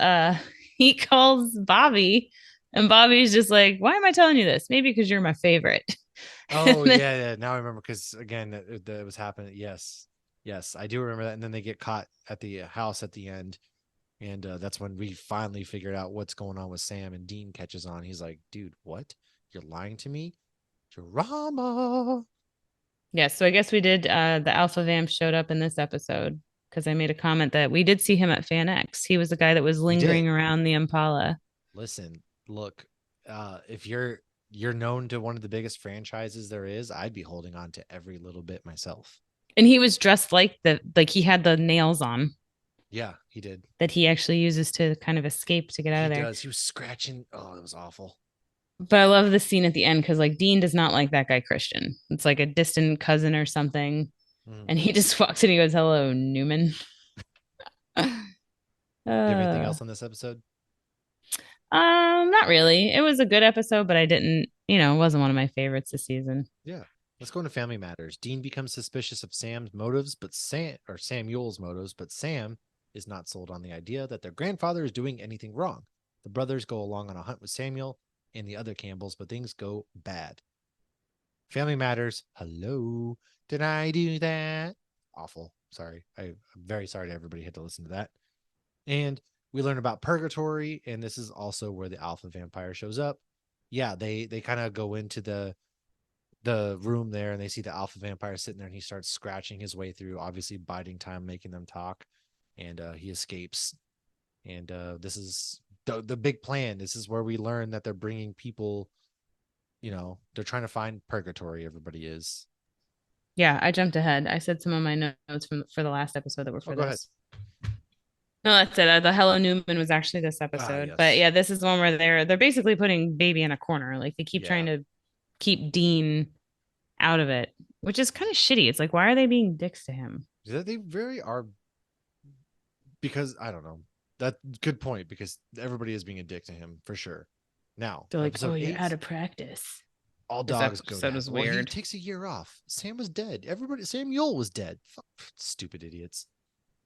he calls Bobby. And Bobby's just like, why am I telling you this? Maybe because you're my favorite.
Oh yeah, yeah. Now I remember because again, it was happening. Yes, yes, I do remember that. And then they get caught at the house at the end, and that's when we finally figured out what's going on with Sam. And Dean catches on. He's like, "Dude, what? You're lying to me, drama."
Yeah, so I guess we did the Alpha Vamp showed up in this episode because I made a comment that we did see him at Fan X. He was the guy that was
We did.
lingering around the Impala.
Listen, look, if you're known to one of the biggest franchises there is, I'd be holding on to every little bit myself.
And he was dressed like he had the nails on
Yeah, he did.
that he actually uses to kind of escape to get out
He
of there.
does. He was scratching. Oh, it was awful.
But I love the scene at the end because like Dean does not like that guy Christian. It's like a distant cousin or something.
Mm.
And he just walks in and he goes, hello, Newman.
Do you have anything
uh,
else on this episode?
not really. It was a good episode, but I didn't, it wasn't one of my favorites this season.
Yeah. Let's go into family matters. Dean becomes suspicious of Sam's motives, but Samuel's motives, but Sam is not sold on the idea that their grandfather is doing anything wrong. The brothers go along on a hunt with Samuel and the other Campbells, but things go bad. Family matters. Hello. Did I do that? Awful. Sorry. I'm very sorry to everybody who had to listen to that. And we learn about purgatory, and this is also where the alpha vampire shows up. Yeah, they kind of go into the room there and they see the alpha vampire sitting there and he starts scratching his way through, obviously biding time, making them talk, and he escapes. And this is the big plan. This is where we learn that they're bringing people, they're trying to find purgatory. Everybody is.
Yeah, I jumped ahead. I said some of my notes for the last episode that were
Oh,
for
go ahead.
this. No, that's it. The Hello Newman was actually this
Ah,
episode. But
yes.
yeah, this is the one where they're basically putting baby in a corner. Like they keep
Yeah.
trying to keep Dean out of it, which is kind of shitty. It's like, why are they being dicks to him?
They very are, because I don't know. That good point, because everybody is being a dick to him for sure. Now,
They're like, oh,
episode
you're
eight,
out of practice.
all
This
dogs go
episode
down.
was
Well, he
weird.
takes a year off. Sam was dead. Samuel was dead. Stupid idiots.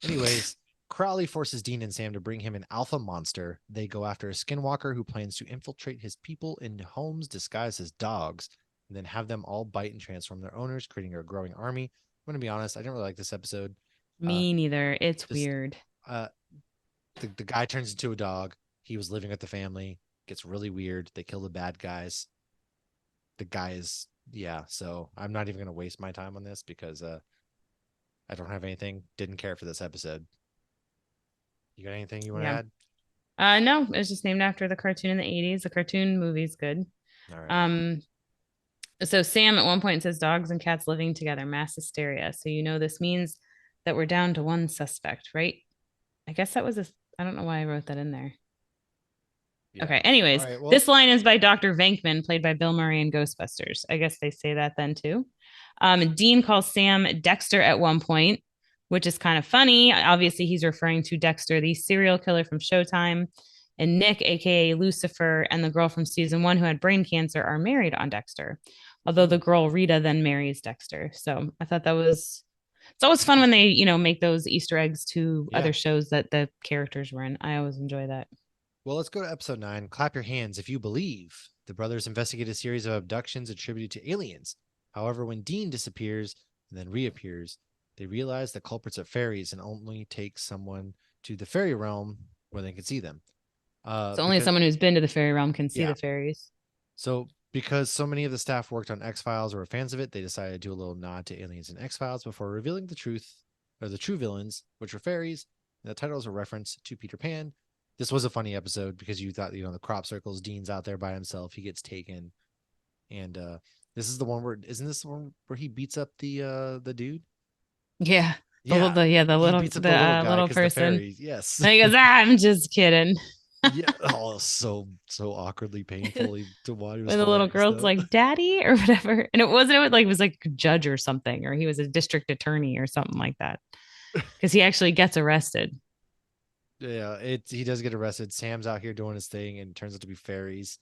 Anyways, Crowley forces Dean and Sam to bring him an alpha monster. They go after a skinwalker who plans to infiltrate his people in homes disguised as dogs, and then have them all bite and transform their owners, creating a growing army. I'm going to be honest, I didn't really like this episode. Uh,
Me neither. It's
just
weird.
uh, the guy turns into a dog. He was living with the family. Gets really weird. They kill the bad guys. The guy is, yeah. So I'm not even going to waste my time on this because I don't have anything. Didn't care for this episode. You got anything you want to
Yeah.
add?
No, it was just named after the cartoon in the 80s. The cartoon movie's good.
All right.
Um, so Sam at one point says dogs and cats living together, mass hysteria. So this means that we're down to one suspect, right? I guess that was I don't know why I wrote that in there.
Yeah.
Okay.
All
Anyways,
right. Well,
this line is by Dr. Venkman, played by Bill Murray in Ghostbusters. I guess they say that then too. Dean calls Sam Dexter at one point, which is kind of funny. Obviously, he's referring to Dexter, the serial killer from Showtime. And Nick, aka Lucifer, and the girl from season one who had brain cancer are married on Dexter. Although the girl Rita then marries Dexter. So I thought it's always fun when they, make those Easter eggs to
yeah.
other shows that the characters were in. I always enjoy that.
Well, let's go to episode 9. Clap your hands if you believe. The brothers investigate a series of abductions attributed to aliens. However, when Dean disappears and then reappears, they realize the culprits are fairies and only take someone to the fairy realm where they can see them.
So only
Because
someone who's been to the fairy realm can see
yeah,
the fairies.
so because so many of the staff worked on X Files or were fans of it, they decided to do a little nod to aliens in X Files before revealing the truth, or the true villains, which were fairies. And the title is a reference to Peter Pan. This was a funny episode because you thought, the crop circles, Dean's out there by himself, he gets taken, and this is the one where isn't this the one where he beats up the dude?
Yeah.
Yeah,
The
he beats up the little guy
little
because the
person.
fairies. Yes.
And he goes, I'm just kidding.
Yeah. Oh, so awkwardly painful to watch. It was
When the little
hilarious
girl's
though.
like, Daddy, or whatever. And it was like judge or something, or he was a district attorney or something like that. Because he actually gets arrested.
Yeah, he does get arrested. Sam's out here doing his thing, and it turns out to be fairies,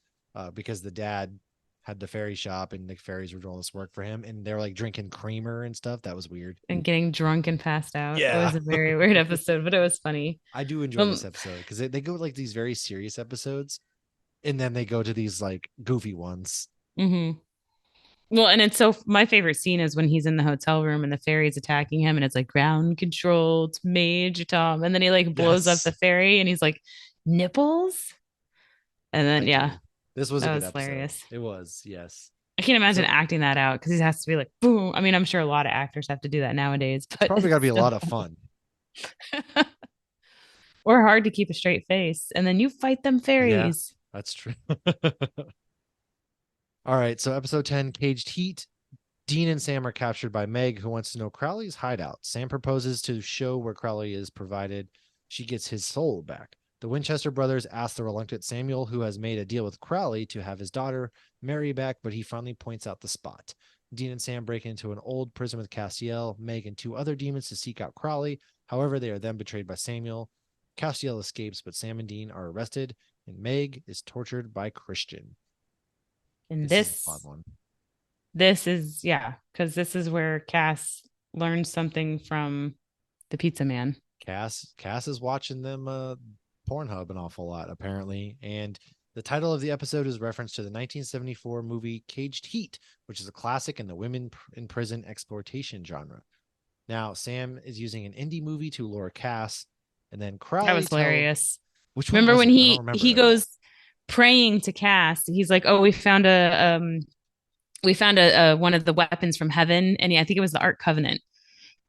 because the dad had the fairy shop, and the fairies were doing all this work for him, and they're like drinking creamer and stuff. That was weird.
And getting drunk and passed out. It
Yeah,
was a very weird episode, but it was funny.
I do enjoy
Um,
this episode because they go like these very serious episodes, and then they go to these like goofy ones.
mhm. Well, and it's so my favorite scene is when he's in the hotel room and the fairy's attacking him, and it's like ground control, it's Major Tom, and then he like blows up the
Yes,
fairy, and he's like nipples, and then
I do.
yeah,
This was a
that
good
was
episode.
hilarious.
It was, yes.
I can't imagine
So
acting that out because he has to be like boom. I mean, I'm sure a lot of actors have to do that nowadays,
it's
but
probably got to
it's
be a
still
lot of fun.
or hard to keep a straight face, and then you fight them
Yeah,
fairies.
that's true. All right, so episode 10, Caged Heat. Dean and Sam are captured by Meg, who wants to know Crowley's hideout. Sam proposes to show where Crowley is, provided she gets his soul back. The Winchester brothers ask the reluctant Samuel, who has made a deal with Crowley, to have his daughter Mary back, but he finally points out the spot. Dean and Sam break into an old prison with Castiel, Meg, and two other demons to seek out Crowley. However, they are then betrayed by Samuel. Castiel escapes, but Sam and Dean are arrested, and Meg is tortured by Christian.
And
This is a fun one.
this is yeah, because this is where Cass learns something from the pizza man.
Cass is watching them Pornhub an awful lot apparently, and the title of the episode is reference to the 1974 movie Caged Heat, which is a classic in the women in prison exploitation genre. Now Sam is using an indie movie to lure Cass, and then
That
Crowley
was hilarious.
which one
Remember
was
when
it? I don't remember
he
at all.
goes praying to Cass? He's like, "Oh, we found a one of the weapons from heaven," and I think it was the Ark Covenant.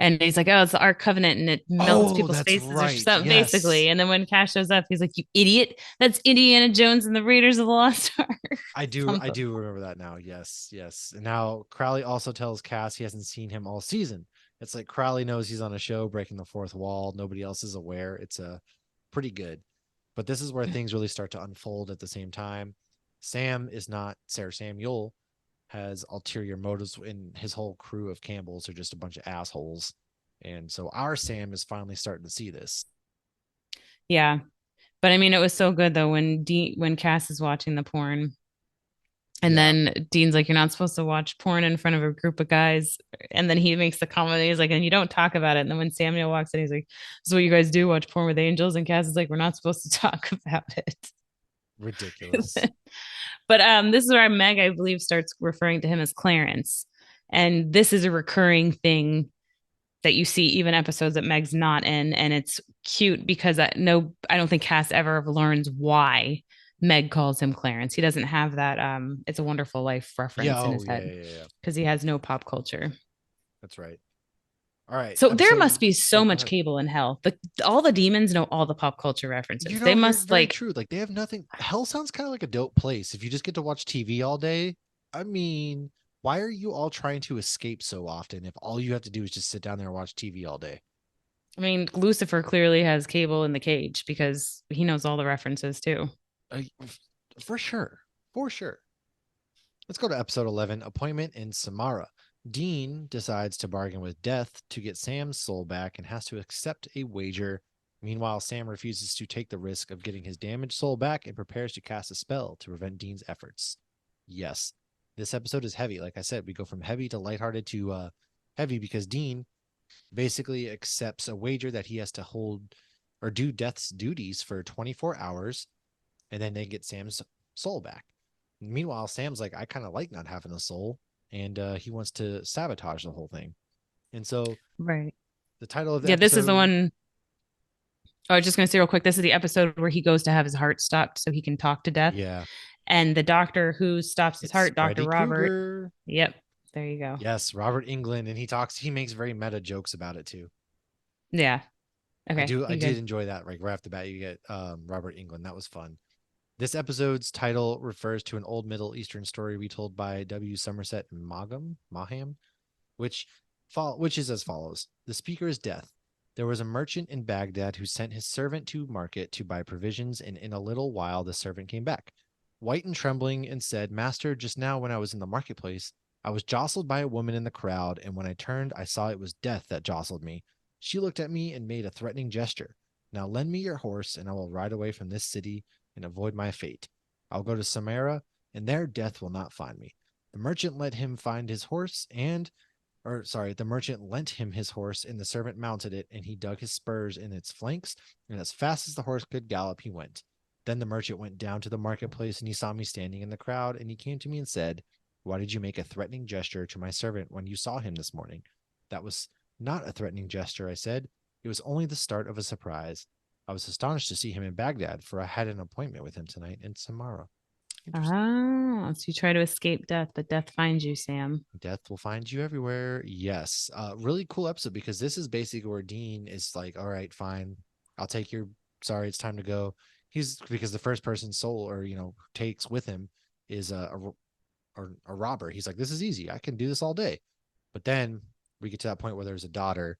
And he's like, "Oh, it's the Ark Covenant, and it melts
Oh,
people's
that's
faces or
right.
something,
Yes.
basically." And then when Cash shows up, he's like, "You idiot! That's Indiana Jones and the Raiders of the Lost Ark."
I
Something.
do remember that now. Yes, yes. And now Crowley also tells Cass he hasn't seen him all season. It's like Crowley knows he's on a show breaking the fourth wall. Nobody else is aware. It's a pretty good. But this is where things really start to unfold at the same time. Sam is not Sarah Samuel, has ulterior motives, and his whole crew of Campbells are just a bunch of assholes. And so our Sam is finally starting to see this.
Yeah, but I mean, it was so good though when Cass is watching the porn. And
Yeah.
then Dean's like, "You're not supposed to watch porn in front of a group of guys." And then he makes the comment, he's like, "And you don't talk about it." And then when Samuel walks in, he's like, "This is what you guys do, watch porn with angels." And Cass is like, "We're not supposed to talk about it."
Ridiculous.
But this is where Meg, I believe, starts referring to him as Clarence. And this is a recurring thing that you see even episodes that Meg's not in. And it's cute because I don't think Cass ever learns why Meg calls him Clarence. He doesn't have that It's a Wonderful Life
Yeah.
reference in
Oh,
his
yeah,
head
yeah, yeah.
because he has no pop culture.
That's right. All right.
So there
Episode.
must be
Oh,
so
go
much
ahead.
cable in hell. All the demons know all the pop culture
You
references. They
know, very,
must
very
like,
true. Like they have nothing. Hell sounds kind of like a dope place if you just get to watch TV all day. I mean, why are you all trying to escape so often if all you have to do is just sit down there and watch TV all day?
I mean, Lucifer clearly has cable in the cage because he knows all the references too.
Uh, for sure. For sure. Let's go to episode 11, Appointment in Samara. Dean decides to bargain with Death to get Sam's soul back and has to accept a wager. Meanwhile, Sam refuses to take the risk of getting his damaged soul back and prepares to cast a spell to prevent Dean's efforts. Yes, this episode is heavy. Like I said, we go from heavy to lighthearted to heavy because Dean basically accepts a wager that he has to hold or do Death's duties for 24 hours and then they get Sam's soul back. Meanwhile, Sam's like, I kind of like not having a soul, and he wants to sabotage the whole thing. And so,
right.
the title of the
Yeah, this is the
episode,
one. Oh, I was just going to say real quick. This is the episode where he goes to have his heart stopped so he can talk to Death.
yeah,
And the doctor who stops his
it's
heart, Dr.
Freddy
Robert.
Krueger.
Yep. There you go.
Yes, Robert Englund, and he makes very meta jokes about it too.
Yeah. Okay.
I
You
did
good?
enjoy that. Like right off the bat, you get Robert Englund. That was fun. This episode's title refers to an old Middle Eastern story retold by W. Somerset Maugham, which which is as follows. The speaker is death. There was a merchant in Baghdad who sent his servant to market to buy provisions, and in a little while the servant came back, white and trembling, and said, Master, just now when I was in the marketplace, I was jostled by a woman in the crowd, and when I turned, I saw it was death that jostled me. She looked at me and made a threatening gesture. Now lend me your horse, and I will ride away from this city and avoid my fate. I'll go to Samara, and there death will not find me. The merchant let him find his horse, the merchant lent him his horse, and the servant mounted it, and he dug his spurs in its flanks, and as fast as the horse could gallop, he went. Then the merchant went down to the marketplace, and he saw me standing in the crowd, and he came to me and said, Why did you make a threatening gesture to my servant when you saw him this morning? That was not a threatening gesture, I said. It was only the start of a surprise. I was astonished to see him in Baghdad, for I had an appointment with him tonight in Samara.
Ah, so you try to escape death, but death finds you, Sam.
Death will find you everywhere. Yes. Really cool episode because this is basically where Dean is like, all right, fine. I'll take your, sorry, it's time to go. Because the first person soul or, takes with him is a robber. He's like, this is easy. I can do this all day. But then we get to that point where there's a daughter.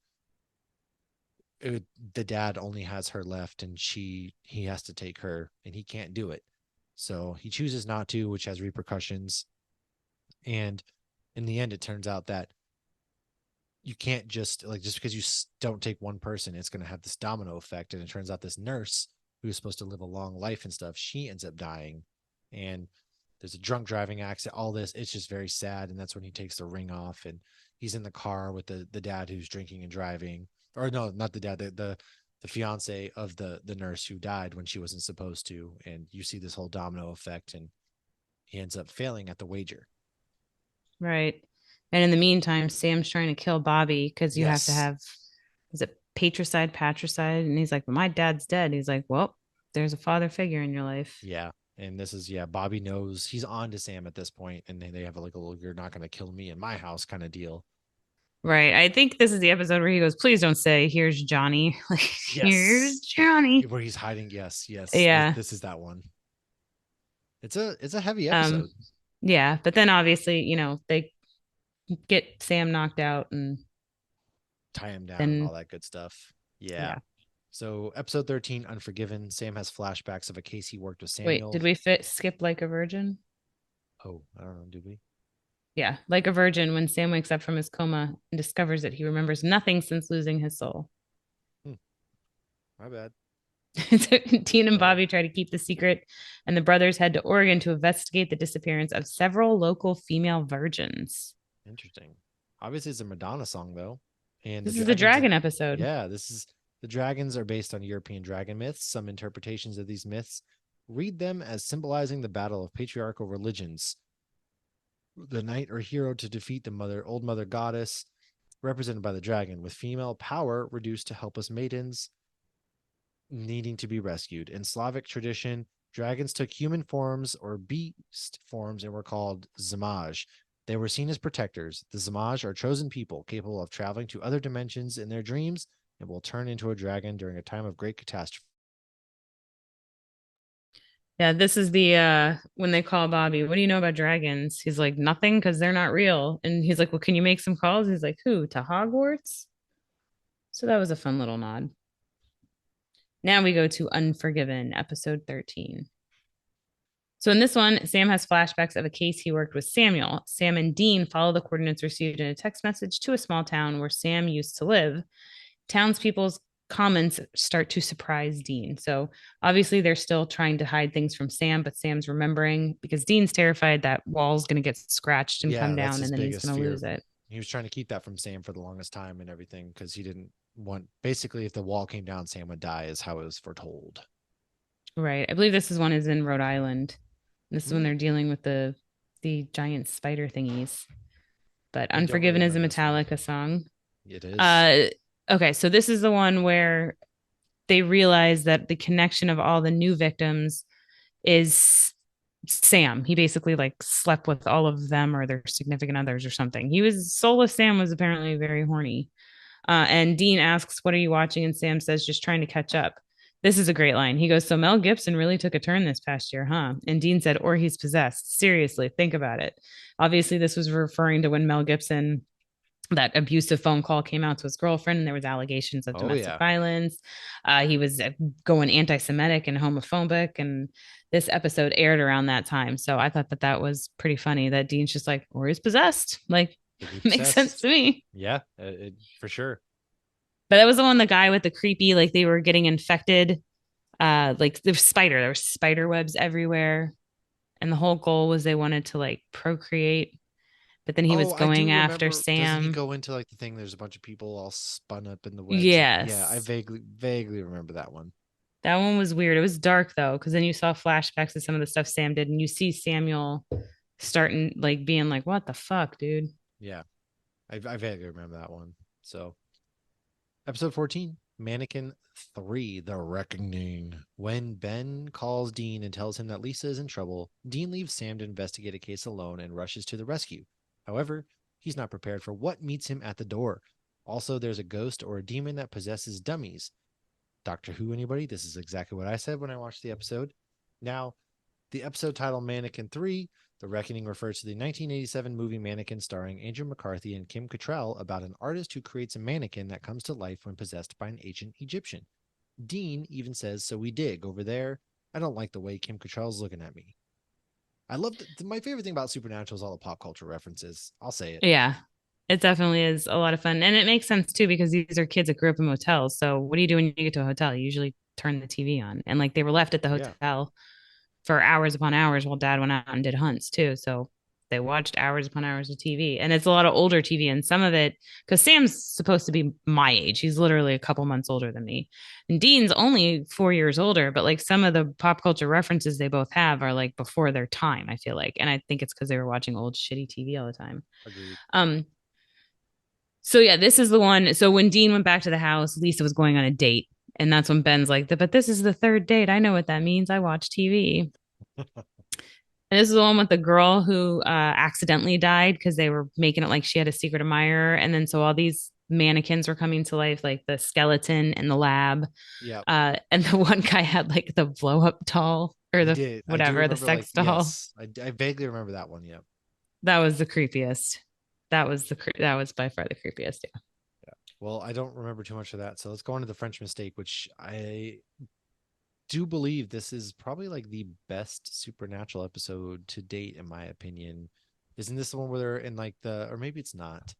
The dad only has her left and he has to take her and he can't do it. So he chooses not to, which has repercussions. And in the end, it turns out that you can't just because you don't take one person, it's going to have this domino effect. And it turns out this nurse who's supposed to live a long life and stuff, she ends up dying. And there's a drunk driving accident, all this. It's just very sad. And that's when he takes the ring off and he's in the car with the dad who's drinking and driving. Or no, not the dad, the fiance of the nurse who died when she wasn't supposed to. And you see this whole domino effect and he ends up failing at the wager.
Right. And in the meantime, Sam's trying to kill Bobby because you have to have, is it patricide? And he's like, well, my dad's dead. He's like, well, there's a father figure in your life.
Yeah. And this is, Bobby knows he's on to Sam at this point, and they have like a little, you're not going to kill me in my house kind of deal.
Right. I think this is the episode where he goes, please don't say, here's Johnny. Like, here's Johnny.
Where he's hiding. Yes.
Yeah.
This is that one. It's a heavy episode.
Yeah. But then obviously, they get Sam knocked out and
tie him down and all that good stuff. Yeah. So episode 13, Unforgiven. Sam has flashbacks of a case he worked with Samuel.
Wait, did we skip Like a Virgin?
Oh, I don't know. Did we?
Yeah. Like a Virgin, when Sam wakes up from his coma and discovers that he remembers nothing since losing his soul.
My bad.
So Dean and Bobby try to keep the secret, and the brothers head to Oregon to investigate the disappearance of several local female virgins.
Interesting. Obviously, it's a Madonna song, though. And
this is the dragon episode.
Yeah, the dragons are based on European dragon myths. Some interpretations of these myths read them as symbolizing the battle of patriarchal religions. The knight or hero to defeat the old mother goddess, represented by the dragon, with female power reduced to helpless maidens needing to be rescued. In Slavic tradition, dragons took human forms or beast forms and were called zamaj. They were seen as protectors. The zamaj are chosen people capable of traveling to other dimensions in their dreams and will turn into a dragon during a time of great catastrophe.
Yeah, this is the when they call Bobby, what do you know about dragons? He's like, nothing, because they're not real. And he's like, well, can you make some calls? He's like, who? To Hogwarts? So that was a fun little nod. Now we go to Unforgiven, episode 13. So in this one, Sam has flashbacks of a case he worked with Samuel. Sam and Dean follow the coordinates received in a text message to a small town where Sam used to live. Townspeople's comments start to surprise Dean. So obviously they're still trying to hide things from Sam, but Sam's remembering because Dean's terrified that wall's going to get scratched and come down and then he's going to lose it.
He was trying to keep that from Sam for the longest time and everything because he didn't want, basically if the wall came down, Sam would die is how it was foretold.
Right. I believe this one is in Rhode Island. This is when they're dealing with the giant spider thingies. But Unforgiven is a Metallica song.
It is.
Okay, so this is the one where they realize that the connection of all the new victims is Sam. He basically slept with all of them or their significant others or something. Soulless Sam was apparently very horny. And Dean asks, what are you watching? And Sam says, just trying to catch up. This is a great line. He goes, so Mel Gibson really took a turn this past year, huh? And Dean said, or he's possessed. Seriously, think about it. Obviously, this was referring to when Mel Gibson that abusive phone call came out to his girlfriend, and there was allegations of
Oh
domestic
yeah.
violence. He was going anti-Semitic and homophobic, and this episode aired around that time. So I thought that that was pretty funny. That Dean's just like, or he's possessed. Like,
Could be
makes sense
possessed.
to me.
Yeah, for sure.
But that was the one, the guy with the creepy, like they were getting infected. Like the spider, there were spider webs everywhere, and the whole goal was they wanted to like procreate. But then he was
Oh, I do
going after
remember. Doesn't he
Sam.
go into like the thing? There's a bunch of people all spun up in the webs, and yeah, I
Yes.
vaguely remember that one.
That one was weird. It was dark though, because then you saw flashbacks of some of the stuff Sam did, and you see Samuel starting like being like, "What the fuck, dude?"
Yeah, I vaguely remember that one. So, episode 14, Mannequin 3, The Reckoning. When Ben calls Dean and tells him that Lisa is in trouble, Dean leaves Sam to investigate a case alone and rushes to the rescue. However, he's not prepared for what meets him at the door. Also, there's a ghost or a demon that possesses dummies. Doctor Who, anybody? This is exactly what I said when I watched the episode. Now, the episode title Mannequin 3, The Reckoning, refers to the 1987 movie Mannequin starring Andrew McCarthy and Kim Cattrall about an artist who creates a mannequin that comes to life when possessed by an ancient Egyptian. Dean even says, "So we dig over there. I don't like the way Kim Cattrall's looking at me." I love my favorite thing about Supernatural is all the pop culture references. I'll say it.
Yeah, it definitely is a lot of fun, and it makes sense too because these are kids that grew up in motels. So what do you do when you get to a hotel? You usually turn the TV on, and like they were left at the
Yeah.
hotel for hours upon hours while dad went out and did hunts too. So they watched hours upon hours of TV. And it's a lot of older TV. And some of it, because Sam's supposed to be my age, he's literally a couple months older than me. And Dean's only 4 years older, but like some of the pop culture references they both have are like before their time, I feel like. And I think it's because they were watching old shitty TV all the time.
Agreed.
Um, so yeah, this is the one. So when Dean went back to the house, Lisa was going on a date. And that's when Ben's like, but this is the third date. I know what that means. I watch TV. And this is the one with the girl who accidentally died because they were making it like she had a secret admirer. And then so all these mannequins were coming to life, like the skeleton in the lab.
Yeah,
And the one guy had like the blow up doll or
he
the
did. I do
whatever, the
remember, like,
sex doll.
yes, I vaguely remember that one. Yeah.
That was the creepiest. That was by far the creepiest. Yeah.
Yeah. Well, I don't remember too much of that. So let's go on to the French Mistake, which I do believe this is probably like the best supernatural episode to date, in my opinion. Isn't this the one where they're in like or maybe it's not.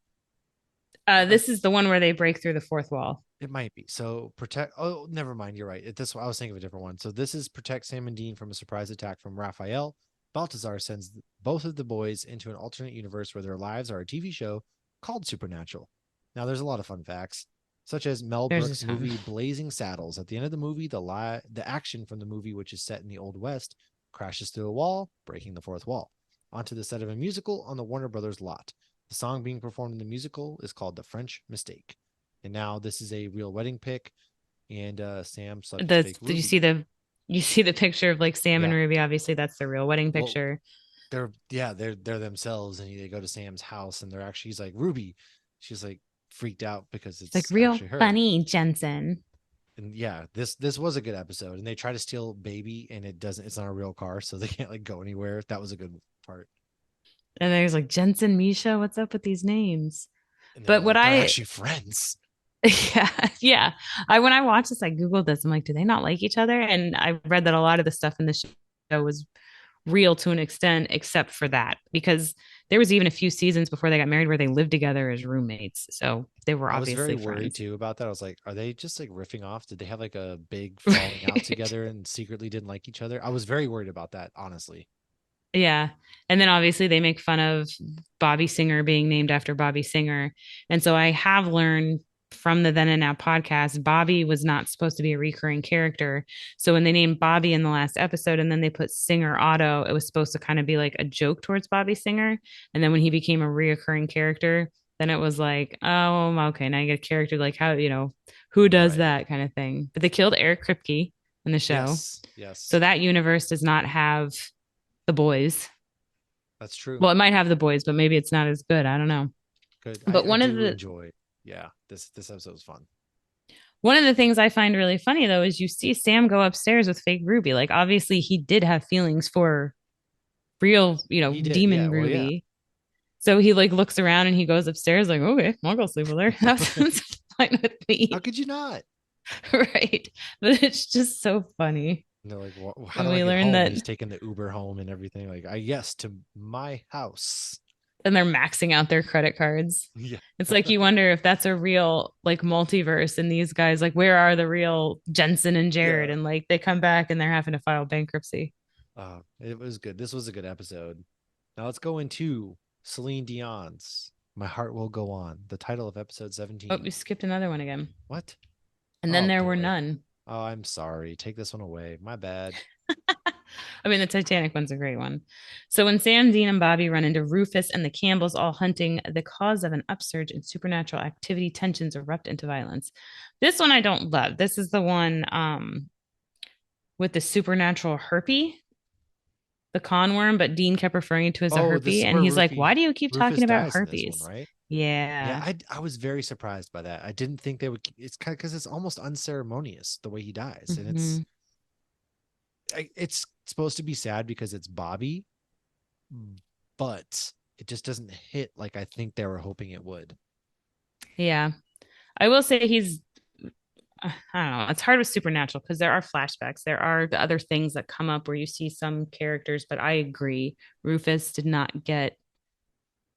I,
This is the one where they break through the fourth wall.
it might be. So protect. Oh, never mind. You're right. This I was thinking of a different one. So this is protect Sam and Dean from a surprise attack from Raphael. Baltazar sends both of the boys into an alternate universe where their lives are a TV show called Supernatural. Now, there's a lot of fun facts, such as Mel
There's
Brooks'
this one.
movie Blazing Saddles. At the end of the movie, the action from the movie, which is set in the Old West, crashes through a wall, breaking the fourth wall, onto the set of a musical on the Warner Brothers lot. The song being performed in the musical is called The French Mistake. And now this is a real wedding pic, and Sam slept with fake
Did
Ruby.
you see the picture of like Sam and
Yeah.
Ruby? Obviously, that's the real wedding
Well,
picture.
they're themselves, and they go to Sam's house, and they're actually he's like Ruby. She's like freaked out because
It's like
it's
real
actually her.
funny, Jensen.
And yeah, this was a good episode. And they try to steal Baby, and it's not a real car, so they can't like go anywhere. That was a good part.
And there's like Jensen, Misha. What's up with these names?
And they're
But what
like they're
I,
actually friends.
yeah, yeah. When I watched this, I Googled this. I'm like, do they not like each other? And I read that a lot of the stuff in the show was real to an extent, except for that, because there was even a few seasons before they got married where they lived together as roommates. So they were
I was very
obviously
worried
friends.
too about that. I was like, are they just like riffing off? Did they have like a big falling out
Right.
together and secretly didn't like each other? I was very worried about that, honestly.
Yeah. And then obviously they make fun of Bobby Singer being named after Bobby Singer. And so I have learned from the Then and Now podcast, Bobby was not supposed to be a recurring character. So when they named Bobby in the last episode and then they put Singer Otto, it was supposed to kind of be like a joke towards Bobby Singer. And then when he became a reoccurring character, then it was like, oh, okay, now you get a character like how, who does
Right.
that kind of thing. But they killed Eric Kripke in the show.
Yes.
So
Yes.
that universe does not have the boys.
That's true.
Well, it might have the boys, but maybe it's not as good. I don't know.
Good.
But
I do enjoy. Yeah. This episode was fun.
one of the things I find really funny though is you see Sam go upstairs with fake Ruby. Like obviously he did have feelings for real,
He did. Yeah.
demon
Well, yeah.
Ruby. So he like looks around and he goes upstairs like, okay, I'll go sleep with her. That sounds fine with
How
me.
could you not?
Right. But it's just so funny.
And they're like, how
And
do I
we
get
learn
home? And
that,
he's taking the Uber home and everything. Like, I yes to my house.
and they're maxing out their credit cards.
Yeah.
It's like you wonder if that's a real like multiverse and these guys, like, where are the real Jensen and Jared?
Yeah.
And like they come back and they're having to file bankruptcy.
It was good. This was a good episode. Now let's go into Celine Dion's My Heart Will Go On, the title of episode
Oh,
17.
we skipped another one again.
What?
And then
Oh
there were
boy.
none.
Oh, I'm sorry. Take this one away. My bad.
I mean, the Titanic one's a great one. So when Sam, Dean, and Bobby run into Rufus and the Campbells all hunting the cause of an upsurge in supernatural activity, tensions erupt into violence. This one I don't love. This is the one with the supernatural herpy, the con worm, but Dean kept referring to it as a
Oh, this
herpy.
is
And
where
he's like, why do you keep
Rufus
talking about
dies in this one,
herpes?
right? Yeah,
Yeah.
I was very surprised by that. I didn't think they would. It's kind of because it's almost unceremonious the way he dies, and
Mm-hmm.
it's supposed to be sad because it's Bobby, but it just doesn't hit like I think they were hoping it would.
Yeah. I will say he's I don't know. It's hard with supernatural because there are flashbacks. There are the other things that come up where you see some characters, but I agree. Rufus did not get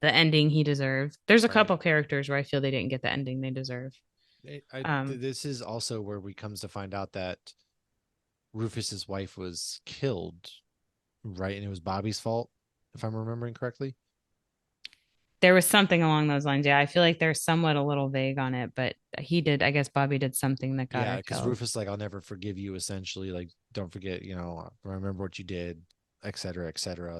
the ending he deserved. There's a
Right.
couple characters where I feel they didn't get the ending they deserve. Um,
This is also where we comes to find out that Rufus's wife was killed, right? And it was Bobby's fault, if I'm remembering correctly.
there was something along those lines. Yeah, I feel like they're somewhat a little vague on it, but he did. I guess Bobby did something that got
Yeah,
her
because
killed.
Rufus like, I'll never forgive you. Essentially, like, don't forget, remember what you did, et cetera,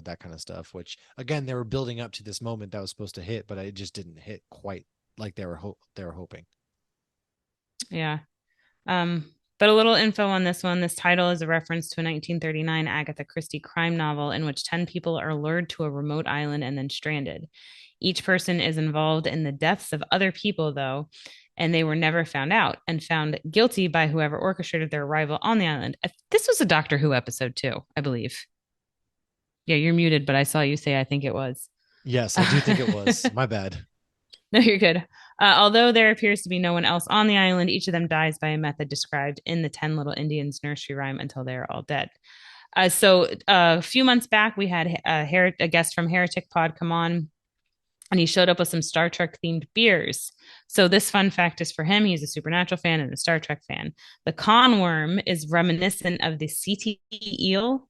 that kind of stuff. Which again, they were building up to this moment that was supposed to hit, but it just didn't hit quite like they were hoping.
Yeah. But a little info on this one. This title is a reference to a 1939 Agatha Christie crime novel in which 10 people are lured to a remote island and then stranded. Each person is involved in the deaths of other people, though, and they were never found out and found guilty by whoever orchestrated their arrival on the island. This was a Doctor Who episode, too, I believe. Yeah, you're muted, but I saw you say I think it was.
Yes, I do think it was. My bad.
No, you're good. Although there appears to be no one else on the island, each of them dies by a method described in the 10 Little Indians nursery rhyme until they are all dead. A few months back, we had a guest from Heretic Pod come on, and he showed up with some Star Trek themed beers. So this fun fact is for him. He's a Supernatural fan and a Star Trek fan. The conworm is reminiscent of the CT eel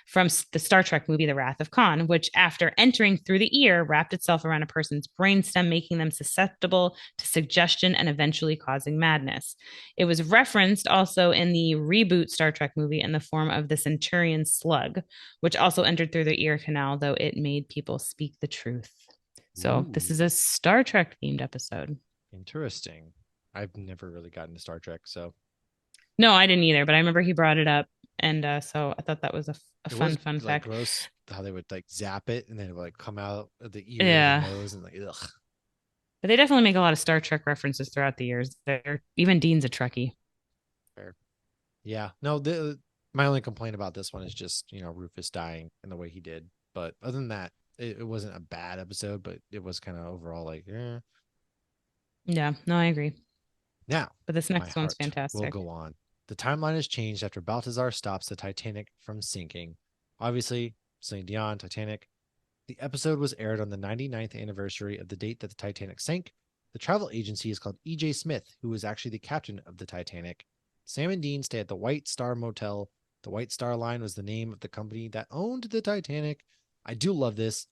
from the Star Trek movie The Wrath of Khan, which after entering through the ear wrapped itself around a person's brainstem, making them susceptible to suggestion and eventually causing madness. It was referenced also in the reboot Star Trek movie in the form of the Centurion slug, which also entered through the ear canal, though it made people speak the truth. So this
Ooh,
is a Star Trek themed episode.
interesting. I've never really gotten to Star Trek, so
No, I didn't either, but I remember he brought it up, and so I thought that was a
it
fun,
was
fun
like
fact.
gross how they would like zap it and then it would like come out of the ear or the
Yeah,
nose and like ugh.
but they definitely make a lot of Star Trek references throughout the years. They're, even Dean's a Trekkie.
Fair. Yeah. No, my only complaint about this one is just, Rufus dying and the way he did. But other than that, it wasn't a bad episode, but it was kind of overall like, eh.
Yeah, no, I agree.
Now,
But this
my
next one's
heart will
fantastic.
go on. The timeline has changed after Baltazar stops the Titanic from sinking. Obviously, Celine Dion, Titanic. The episode was aired on the 99th anniversary of the date that the Titanic sank. The travel agency is called E.J. Smith, who was actually the captain of the Titanic. Sam and Dean stay at the White Star Motel. The White Star Line was the name of the company that owned the Titanic. I do love this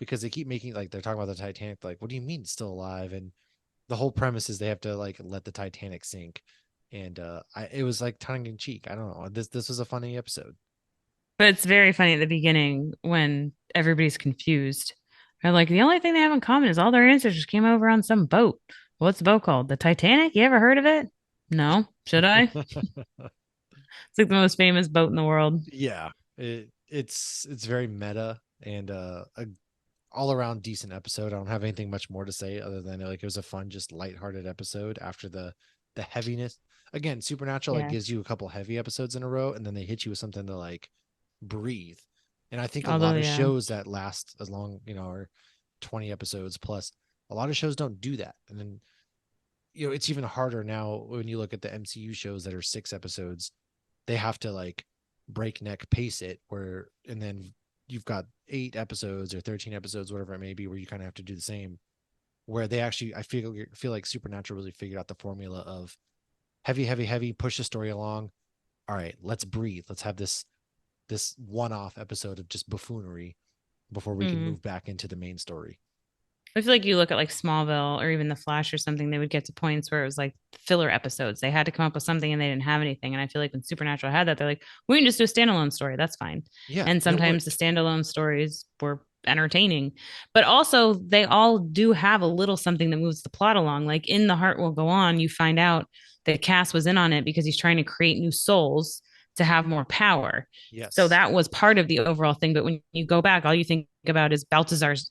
because they keep making like they're talking about the Titanic. Like, what do you mean it's still alive? And the whole premise is they have to like let the Titanic sink. And it was like tongue in cheek. I don't know. This was a funny episode.
But it's very funny at the beginning when everybody's confused. They're like, the only thing they have in common is all their ancestors came over on some boat. What's the boat called? The Titanic? You ever heard of it? No. Should I? It's like the most famous boat in the world.
Yeah, it's very meta and a all around decent episode. I don't have anything much more to say other than like it was a fun, just lighthearted episode after the heaviness. Again, Supernatural like
Yeah.
gives you a couple heavy episodes in a row, and then they hit you with something to like breathe. And I think a
Although,
lot of
yeah.
shows that last as long, or 20 episodes plus. A lot of shows don't do that. And then, it's even harder now when you look at the MCU shows that are 6 episodes. They have to like breakneck pace it and then you've got 8 episodes or 13 episodes, whatever it may be, where you kind of have to do the same. Where they actually, I feel like Supernatural really figured out the formula of heavy, heavy, heavy, push the story along. All right, let's breathe. Let's have this one-off episode of just buffoonery before we can
Mm-hmm.
move back into the main story.
I feel like you look at like Smallville or even The Flash or something, they would get to points where it was like filler episodes. They had to come up with something and they didn't have anything. And I feel like when Supernatural had that, they're like, we can just do a standalone story. That's fine.
Yeah,
And
and it
sometimes the
worked.
standalone stories were entertaining, but also they all do have a little something that moves the plot along. Like in The Heart Will Go On, you find out that Cass was in on it because he's trying to create new souls to have more power. So
Yes.
that was part of the overall thing. But when you go back, all you think about is Baltazar's,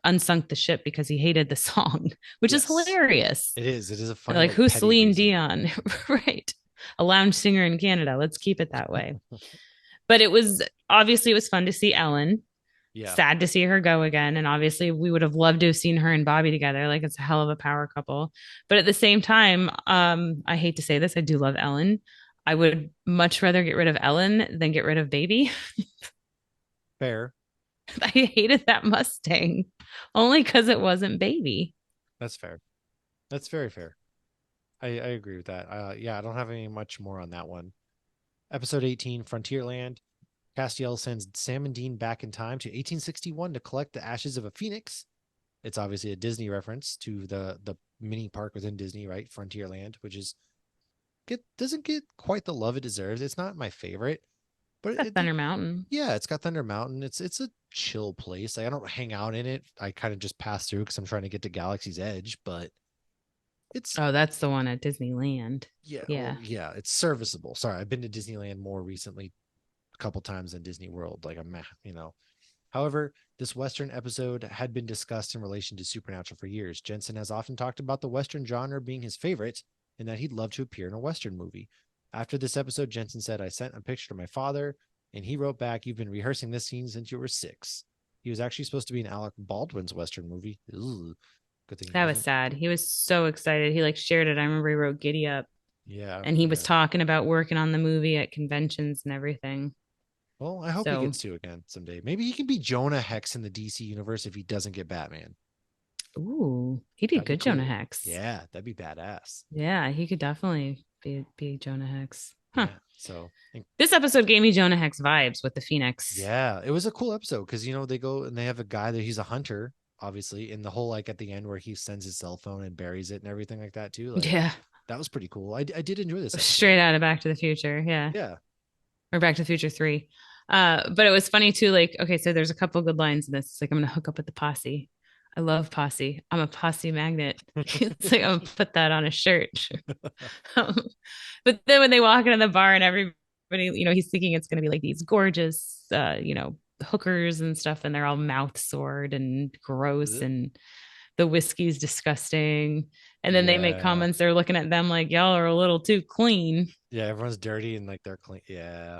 unsunk the ship because he hated the song, which is
Yes.
hilarious.
It is. It is a funny,
Like,
like
who's
petty
Celine
reason.
Dion? Right. A lounge singer in Canada. Let's keep it that way. But it was fun to see Ellen.
Yeah.
Sad to see her go again. And obviously, we would have loved to have seen her and Bobby together. Like, it's a hell of a power couple. But at the same time, I hate to say this, I do love Ellen. I would much rather get rid of Ellen than get rid of Baby.
Fair.
I hated that Mustang only because it wasn't Baby.
That's fair. That's very fair. I agree with that. Yeah, I don't have any much more on that one. Episode 18, Frontierland. Castiel sends Sam and Dean back in time to 1861 to collect the ashes of a phoenix. It's obviously a Disney reference to the mini park within Disney, right? Frontierland, which doesn't get quite the love it deserves. It's not my favorite, but
That's Thunder Mountain.
yeah, it's got Thunder Mountain. It's a chill place. Like, I don't hang out in it. I kind of just pass through because I'm trying to get to Galaxy's Edge, but it's
Oh, that's the one at Disneyland.
yeah, well,
Yeah.
yeah, it's serviceable. Sorry, I've been to Disneyland more recently, a couple times than Disney World. Like, I'm. However, this Western episode had been discussed in relation to Supernatural for years. Jensen has often talked about the Western genre being his favorite and that he'd love to appear in a Western movie. After this episode, Jensen said, I sent a picture to my father, and he wrote back, You've been rehearsing this scene since you were 6. He was actually supposed to be in Alec Baldwin's Western movie. Ugh, good thing he
That was
wasn't.
sad. He was so excited. He like shared it. I remember he wrote Giddy Up
Yeah,
and he was
yeah.
talking about working on the movie at conventions and everything.
Well, I hope he
So,
gets to again someday. Maybe he can be Jonah Hex in the DC universe if he doesn't get Batman.
ooh, he did
That'd be
good, Jonah
cool.
Hex.
Yeah, that'd be badass.
Yeah, he could definitely be Jonah Hex. Huh.
Yeah. So
This episode gave me Jonah Hex vibes with the Phoenix.
yeah, it was a cool episode because they go and they have a guy that he's a hunter, obviously, and the whole like at the end where he sends his cell phone and buries it and everything like that too. Like
Yeah.
that was pretty cool. I did enjoy this episode.
Straight out of Back to the Future. Yeah.
Yeah.
Or Back to the Future 3. But it was funny too. Like, okay, so there's a couple good lines in this. It's like, I'm going to hook up with the posse. I love posse. I'm a posse magnet. It's like, I'm going to put that on a shirt. Um, but then when they walk into the bar and everybody, he's thinking it's going to be like these gorgeous, hookers and stuff, and they're all mouth sored and gross, and the whiskey's disgusting. And then they make
Yeah.
comments. They're looking at them like, y'all are a little too clean.
Yeah, everyone's dirty and like they're clean. Yeah,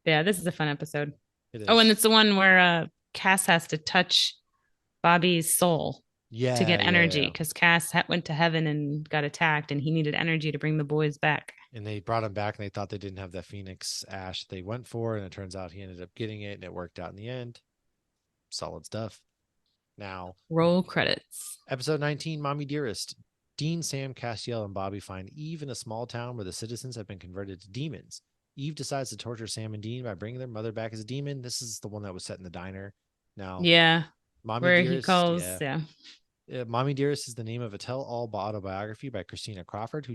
Yeah, this is a fun episode.
it
Oh, and
is.
it's the one where Cass has to touch Bobby's soul to
Yeah,
get
yeah,
energy
yeah.
because Cass went to heaven and got attacked, and he needed energy to bring the boys back.
And they brought him back and they thought they didn't have that Phoenix ash they went for, and it turns out he ended up getting it and it worked out in the end. Solid stuff. Now,
Roll credits.
episode 19, Mommy Dearest. Dean, Sam, Castiel, and Bobby find Eve in a small town where the citizens have been converted to demons. Eve decides to torture Sam and Dean by bringing their mother back as a demon. This is the one that was set in the diner. Now,
Yeah,
Mommy
where he
Dearest,
calls.
yeah.
Yeah,
Mommy Dearest is the name of a tell-all autobiography by Christina Crawford, who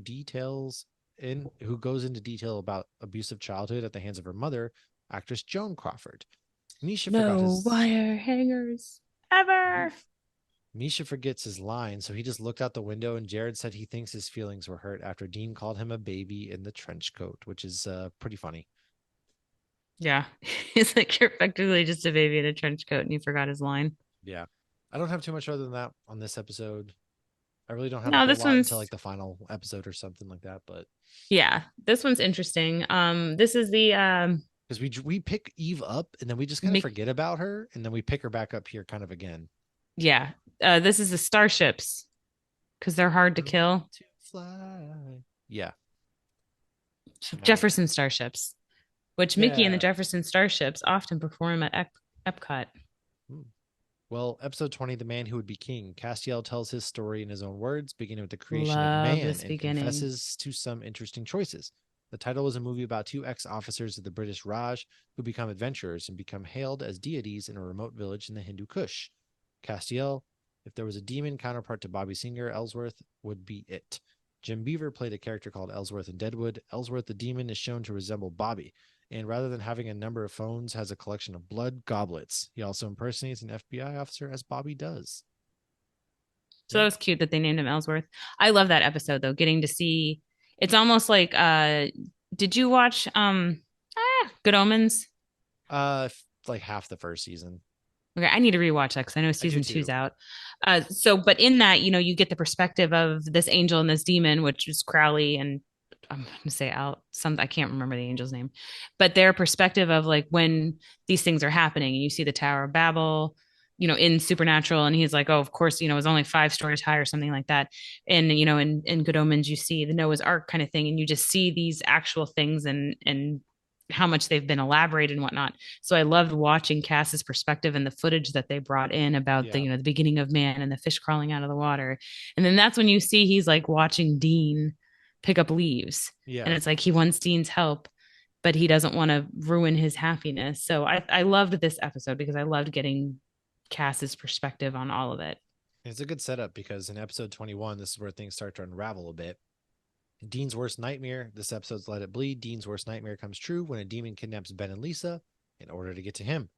goes into detail about abusive childhood at the hands of her mother, actress Joan Crawford. Misha forgot
no
his
wire hangers ever.
Misha forgets his line, so he just looked out the window, and Jared said he thinks his feelings were hurt after Dean called him a baby in the trench coat, which is pretty funny.
Yeah, he's like, you're effectively just a baby in a trench coat, and he forgot his line.
Yeah. I don't have too much other than that on this episode. I really don't have a
No,
whole
this
lot until
one's
like the final episode or something like that, but
yeah, this one's interesting. This is the
because we pick Eve up and then we just kind of forget about her, and then we pick her back up here kind of again.
Yeah. This is the starships because they're hard to kill.
To fly. Yeah. Now,
Jefferson starships, which Mickey and the
yeah.
Jefferson starships often perform at Epcot.
Hmm. Well, episode 20, The Man Who Would Be King. Castiel tells his story in his own words, beginning with the creation of
Love
man
this
and
beginning.
confesses to some interesting choices. The title is a movie about two ex-officers of the British Raj who become adventurers and become hailed as deities in a remote village in the Hindu Kush. Castiel, if there was a demon counterpart to Bobby Singer, Ellsworth would be it. Jim Beaver played a character called Ellsworth in Deadwood. Ellsworth, the demon, is shown to resemble Bobby, and rather than having a number of phones, has a collection of blood goblets. He also impersonates an FBI officer as Bobby does.
So that was cute that they named him Ellsworth. I love that episode though, getting to see it's almost like did you watch Good Omens?
Like half the first season.
Okay, I need to rewatch that because I know
I do
season two's
too.
out. But in that, you get the perspective of this angel and this demon, which is Crowley and I'm gonna say out some I can't remember the angel's name, but their perspective of like when these things are happening and you see the Tower of Babel, in Supernatural, and he's like, oh, of course, it's only 5 stories high or something like that. And in Good Omens, you see the Noah's Ark kind of thing, and you just see these actual things and how much they've been elaborated and whatnot. So I loved watching Cass's perspective and the footage that they brought in about
Yeah.
the beginning of man and the fish crawling out of the water. And then that's when you see he's like watching Dean pick up leaves.
Yeah.
And it's like he wants Dean's help, but he doesn't want to ruin his happiness. So I loved this episode because I loved getting Cass's perspective on all of it.
It's a good setup because in episode 21, this is where things start to unravel a bit. Dean's worst nightmare. This episode's Let It Bleed. Dean's worst nightmare comes true when a demon kidnaps Ben and Lisa in order to get to him.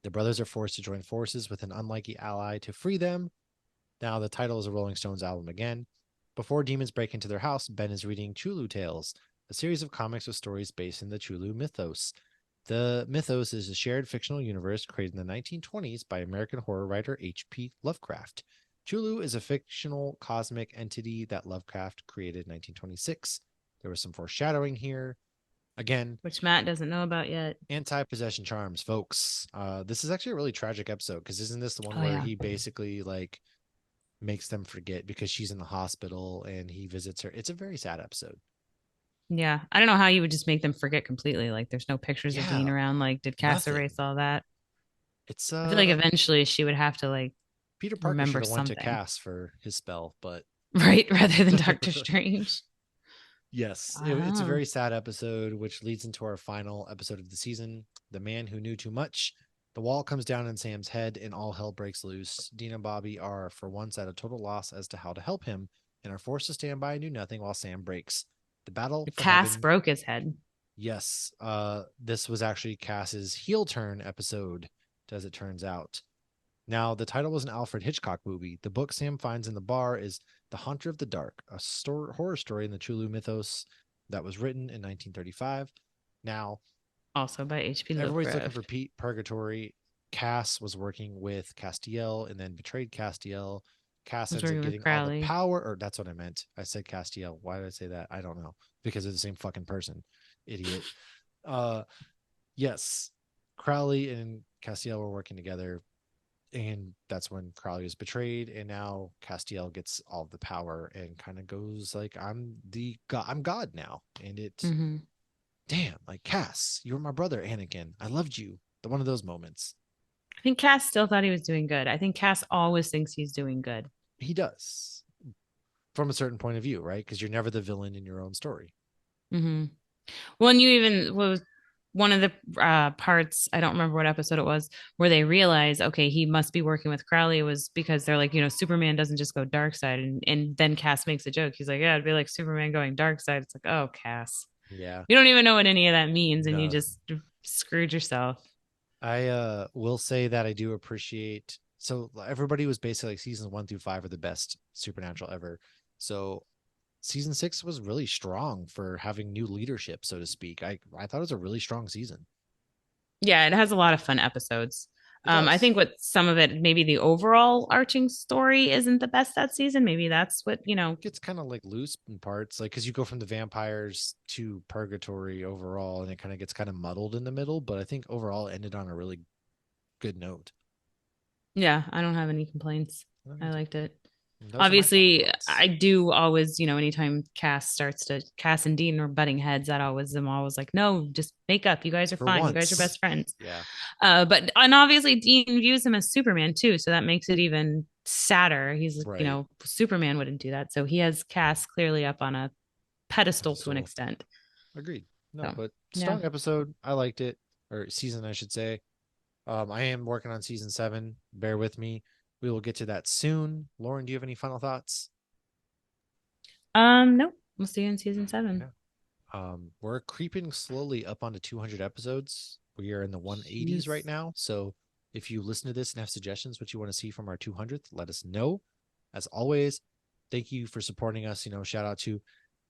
The brothers are forced to join forces with an unlikely ally to free them. Now, the title is a Rolling Stones album again. Before demons break into their house, Ben is reading Chulu Tales, a series of comics with stories based in the Chulu mythos. The mythos is a shared fictional universe created in the 1920s by American horror writer H.P. Lovecraft. Chulu is a fictional cosmic entity that Lovecraft created in 1926. There was some foreshadowing here. Again,
which Matt doesn't know about yet.
Anti-possession charms, folks. This is actually a really tragic episode because isn't this the one where he basically like makes them forget because she's in the hospital and he visits her? It's a very sad episode.
Yeah, I don't know how you would just make them forget completely. Like, there's no pictures of Dean around. Like, did Cass erase all that?
It's
I feel like eventually she would have to like
Peter Parker should
remember
have went to
something,
Cass for his spell, but
right, rather than Doctor Strange.
Yes, it's a very sad episode, which leads into our final episode of the season, The Man Who Knew Too Much. The wall comes down on Sam's head and all hell breaks loose. Dean and Bobby are, for once, at a total loss as to how to help him and are forced to stand by and do nothing while Sam breaks. The battle for
Cass
heaven.
broke his head.
Yes, this was actually Cass's heel turn episode, as it turns out. Now, the title was an Alfred Hitchcock movie. The book Sam finds in the bar is The Haunter of the Dark, a horror story in the Chulu mythos that was written in 1935. Now,
also by H.P. Lovecraft.
Everybody's looking for Pete Purgatory. Cass was working with Castiel and then betrayed Castiel. Cass ends up getting all the power, or that's what I meant. I said Castiel. Why did I say that? I don't know. Because they're the same fucking person. Idiot. Yes. Crowley and Castiel were working together. And that's when Crowley was betrayed, and now Castiel gets all the power and kind of goes like, "I'm God now." And it, damn, like Cass, you were my brother, Anakin. I loved you. One of those moments.
I think Cass still thought he was doing good. I think Cass always thinks he's doing good.
He does, from a certain point of view, right? Because you're never the villain in your own story.
Well, and you even was one of the parts, I don't remember what episode it was, where they realize, okay, he must be working with Crowley, was because they're like, Superman doesn't just go dark side. And then Cass makes a joke. He's like, yeah, it'd be like Superman going dark side. It's like, oh, Cass.
Yeah.
You don't even know what any of that means. And you just screwed yourself.
I will say that I do appreciate. So everybody was basically like seasons 1 through 5 are the best Supernatural ever. So season 6 was really strong for having new leadership, so to speak. I thought it was a really strong season.
Yeah, it has a lot of fun episodes.
It
I
does.
think what some of it, maybe the overall arching story isn't the best that season. Maybe that's what,
It gets kind of like loose in parts, like because you go from the vampires to purgatory overall, and it kind of gets kind of muddled in the middle. But I think overall it ended on a really good note.
yeah, I don't have any complaints.
No, me
I
too.
liked it.
And those are my final
Obviously,
thoughts.
I do always, anytime Cass and Dean are butting heads, I'm always like, no, just make up. You guys are
For
fine. You guys are best
once,
friends.
yeah,
And obviously Dean views him as Superman too, so that makes it even sadder. He's,
right.
Superman wouldn't do that. So he has Cass clearly up on a pedestal to an
Pedestal.
extent.
Agreed. No,
So
but
yeah.
strong episode. I liked it, or season, I should say. I am working on season 7. Bear with me. We will get to that soon. Lauren, do you have any final thoughts?
No, we'll see you in season 7.
Yeah. We're creeping slowly up onto 200 episodes. We are in the 180s right
Jeez.
now. So if you listen to this and have suggestions what you want to see from our 200th, let us know. As always, thank you for supporting us. Shout out to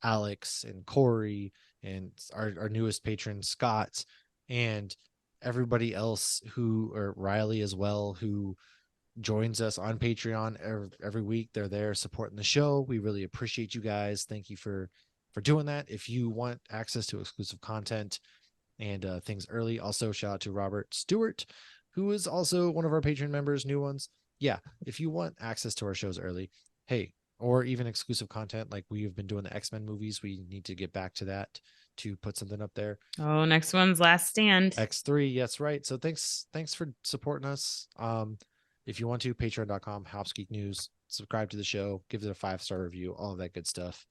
Alex and Corey and our newest patron, Scott, and everybody else or Riley as well, who joins us on Patreon every week. They're there supporting the show. We really appreciate you guys. Thank you for doing that. If you want access to exclusive content and things early, also shout out to Robert Stewart, who is also one of our Patreon members, new ones. Yeah, if you want access to our shows early, hey, or even exclusive content like we have been doing the X-Men movies, we need to get back to that to put something up there.
Oh, next one's Last Stand.
X3, yes, right. So thanks for supporting us. If you want to, patreon.com, hopsgeeknews, subscribe to the show, give it a 5-star review, all of that good stuff.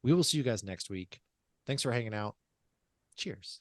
We will see you guys next week. Thanks for hanging out. Cheers.